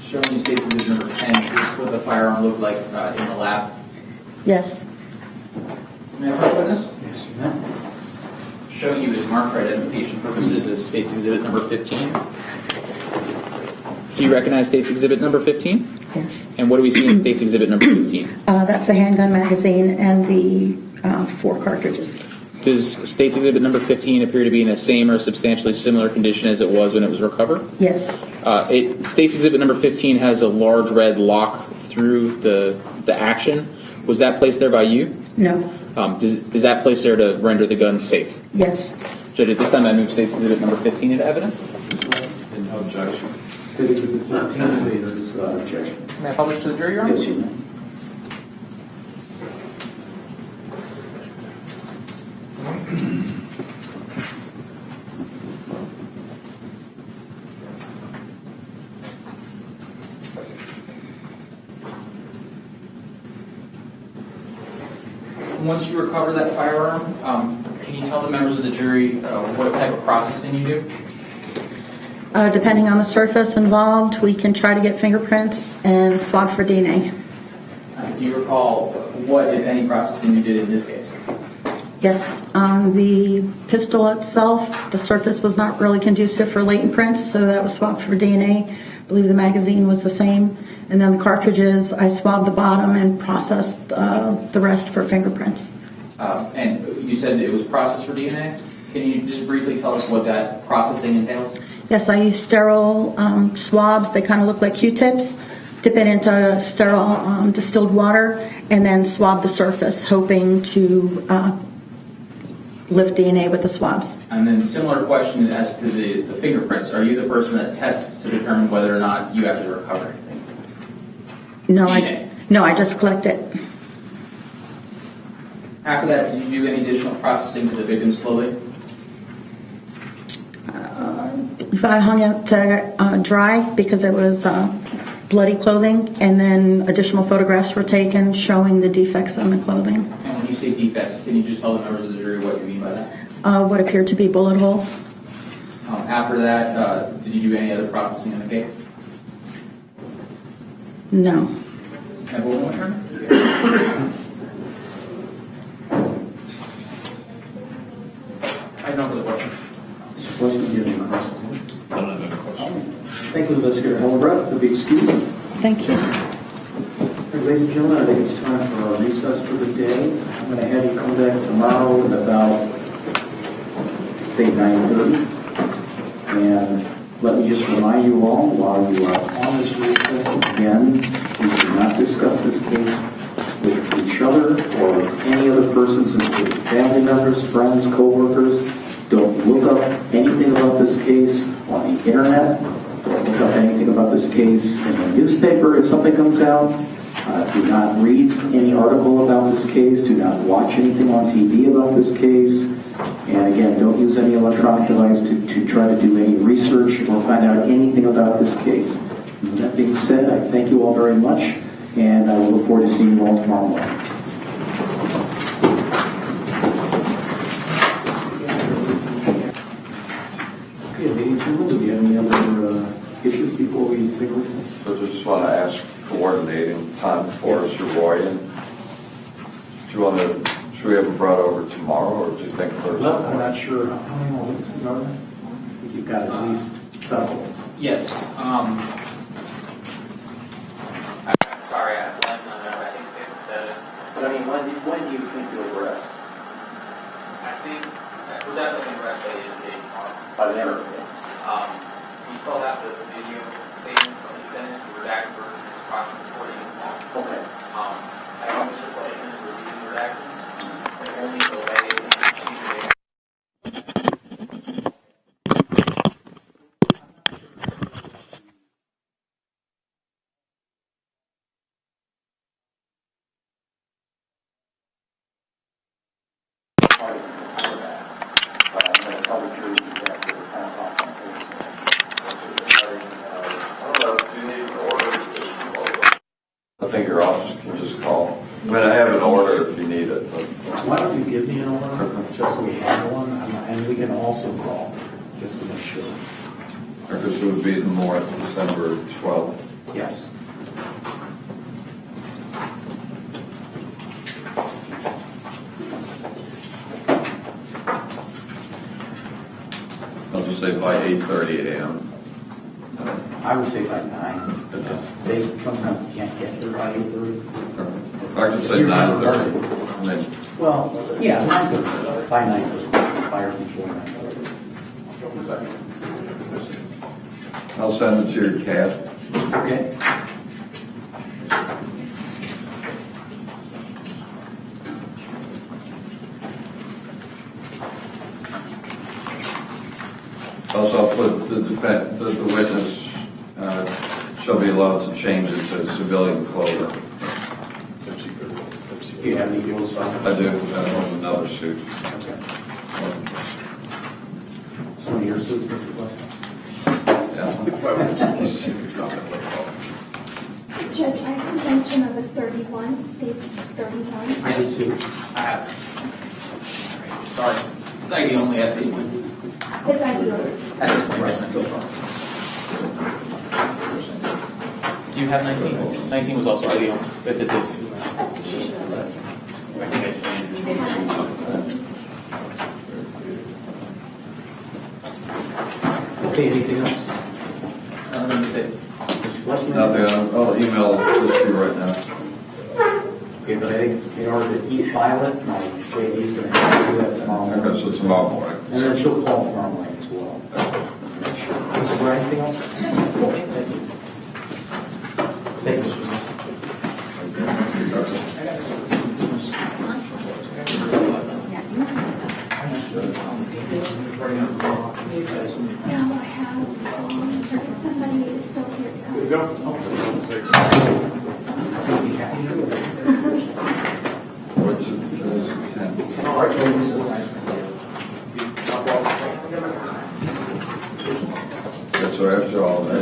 Showing you State's Exhibit number 10, is this what the firearm looked like in the lab?
Yes.
May I have a witness?
Yes, ma'am.
Showing you his mark for identification purposes as State's Exhibit number 15. Do you recognize State's Exhibit number 15?
Yes.
And what do we see in State's Exhibit number 15?
That's the handgun magazine and the 4 cartridges.
Does State's Exhibit number 15 appear to be in the same or substantially similar condition as it was when it was recovered?
Yes.
State's Exhibit number 15 has a large red lock through the action. Was that placed there by you?
No.
Is that placed there to render the gun safe?
Yes.
Judge, at this time I move State's Exhibit number 15 into evidence.
No objection.
State Exhibit 15 will be introduced without objection.
May I publish to the jury, Your Honor?
Yes, you may.
Once you recover that firearm, can you tell the members of the jury what type of processing you do?
Depending on the surface involved, we can try to get fingerprints and swab for DNA.
Do you recall what, if any, processing you did in this case?
Yes, the pistol itself, the surface was not really conducive for latent prints, so that was swabbed for DNA. I believe the magazine was the same. And then the cartridges, I swabbed the bottom and processed the rest for fingerprints.
And you said it was processed for DNA. Can you just briefly tell us what that processing entails?
Yes, I use sterile swabs. They kind of look like Q-tips. Dip it into sterile distilled water and then swab the surface, hoping to lift DNA with the swabs.
And then similar question as to the fingerprints. Are you the person that tests to determine whether or not you actually recover anything?
No,
DNA.
I just collect it.
After that, did you do any additional processing to the victim's clothing?
If I hung it to dry because it was bloody clothing, and then additional photographs were taken showing the defects on the clothing.
And when you say defects, can you just tell the members of the jury what you mean by that?
What appeared to be bullet holes.
After that, did you do any other processing in the case?
No.
Have one more turn? I have no further questions.
Mr. Fleischman, do you have any questions? Thank you, Investigator Hellenbrecht. You'll be excused.
Thank you.
Ladies and gentlemen, I think it's time for our recess for the day. I'm going to have you come back tomorrow at about, say, 9:30. And let me just remind you all, while you are on this recess, again, we should not discuss this case with each other or any other persons, including family members, friends, co-workers. Don't look up anything about this case on the internet. Don't look up anything about this case in the newspaper if something comes out. Do not read any article about this case. Do not watch anything on TV about this case. And again, don't use any electronic device to try to do any research or find out anything about this case. With that being said, I thank you all very much, and I will look forward to seeing you all tomorrow morning. Okay, ladies and gentlemen, do you have any other issues before we take recess?
So just want to ask coordinating time for us, Roy. Should we have them brought over tomorrow, or do you think Thursday?
Well, I'm not sure. How many more witnesses are there? I think you've got at least several.
Yes. I'm sorry, I blanked on that. I think 6 and 7.
But I mean, when do you think you'll rest?
I think we're definitely rest day tomorrow.
By the end of the day.
You saw that with the video statement from the defendant, the redacted version is approximately 40 minutes long.
Okay.
I know Mr. Fleischman is reviewing the redactions. The only delay is the procedure.
But I'm going to tell the jury that for the 10 o'clock on Thursday.
I think your office can just call. I mean, I have an order if you need it. But
Why don't you give me an order, just so we have one, and we can also call, just to make sure.
this would be the more December 12th.
Yes.
I'll just say by 8:30 a.m.
I would say by 9, because they sometimes can't get here by 8:30.
I could say 9:30. And then
Well, yeah, 9:30, by 9:30, fire before 9:30.
I'll send it to your cab.
Okay.
Also, I'll put the witness, shall be allowed to change it to civilian clothing.
Do you have anything else, Bob?
I do, I have another suit.
Some of your suits, Mr. Fletcher?
Judge, I have mention of a 31, state 31.
I do too.
I have. Sorry. It's ID only at this point.
It's ideal.
At this point, yes, ma'am, so far. Do you have 19? 19 was also ID only. That's at this. I think it's
Okay, anything else?
Let me see.
Mr. Fletcher?
Nothing, I'll email this to you right now.
Okay, but I think in order to e-file it, my lady's going to have to do that tomorrow
I guess
morning.
it's tomorrow morning.
And then she'll call tomorrow morning as well. Mrs. Gray, anything else? Okay, thank you. Thank you, Mr.
Now I have, somebody is still here.
Here we go.
What's it, today's 10th.
All right, well, this is nice.
That's right, after all that.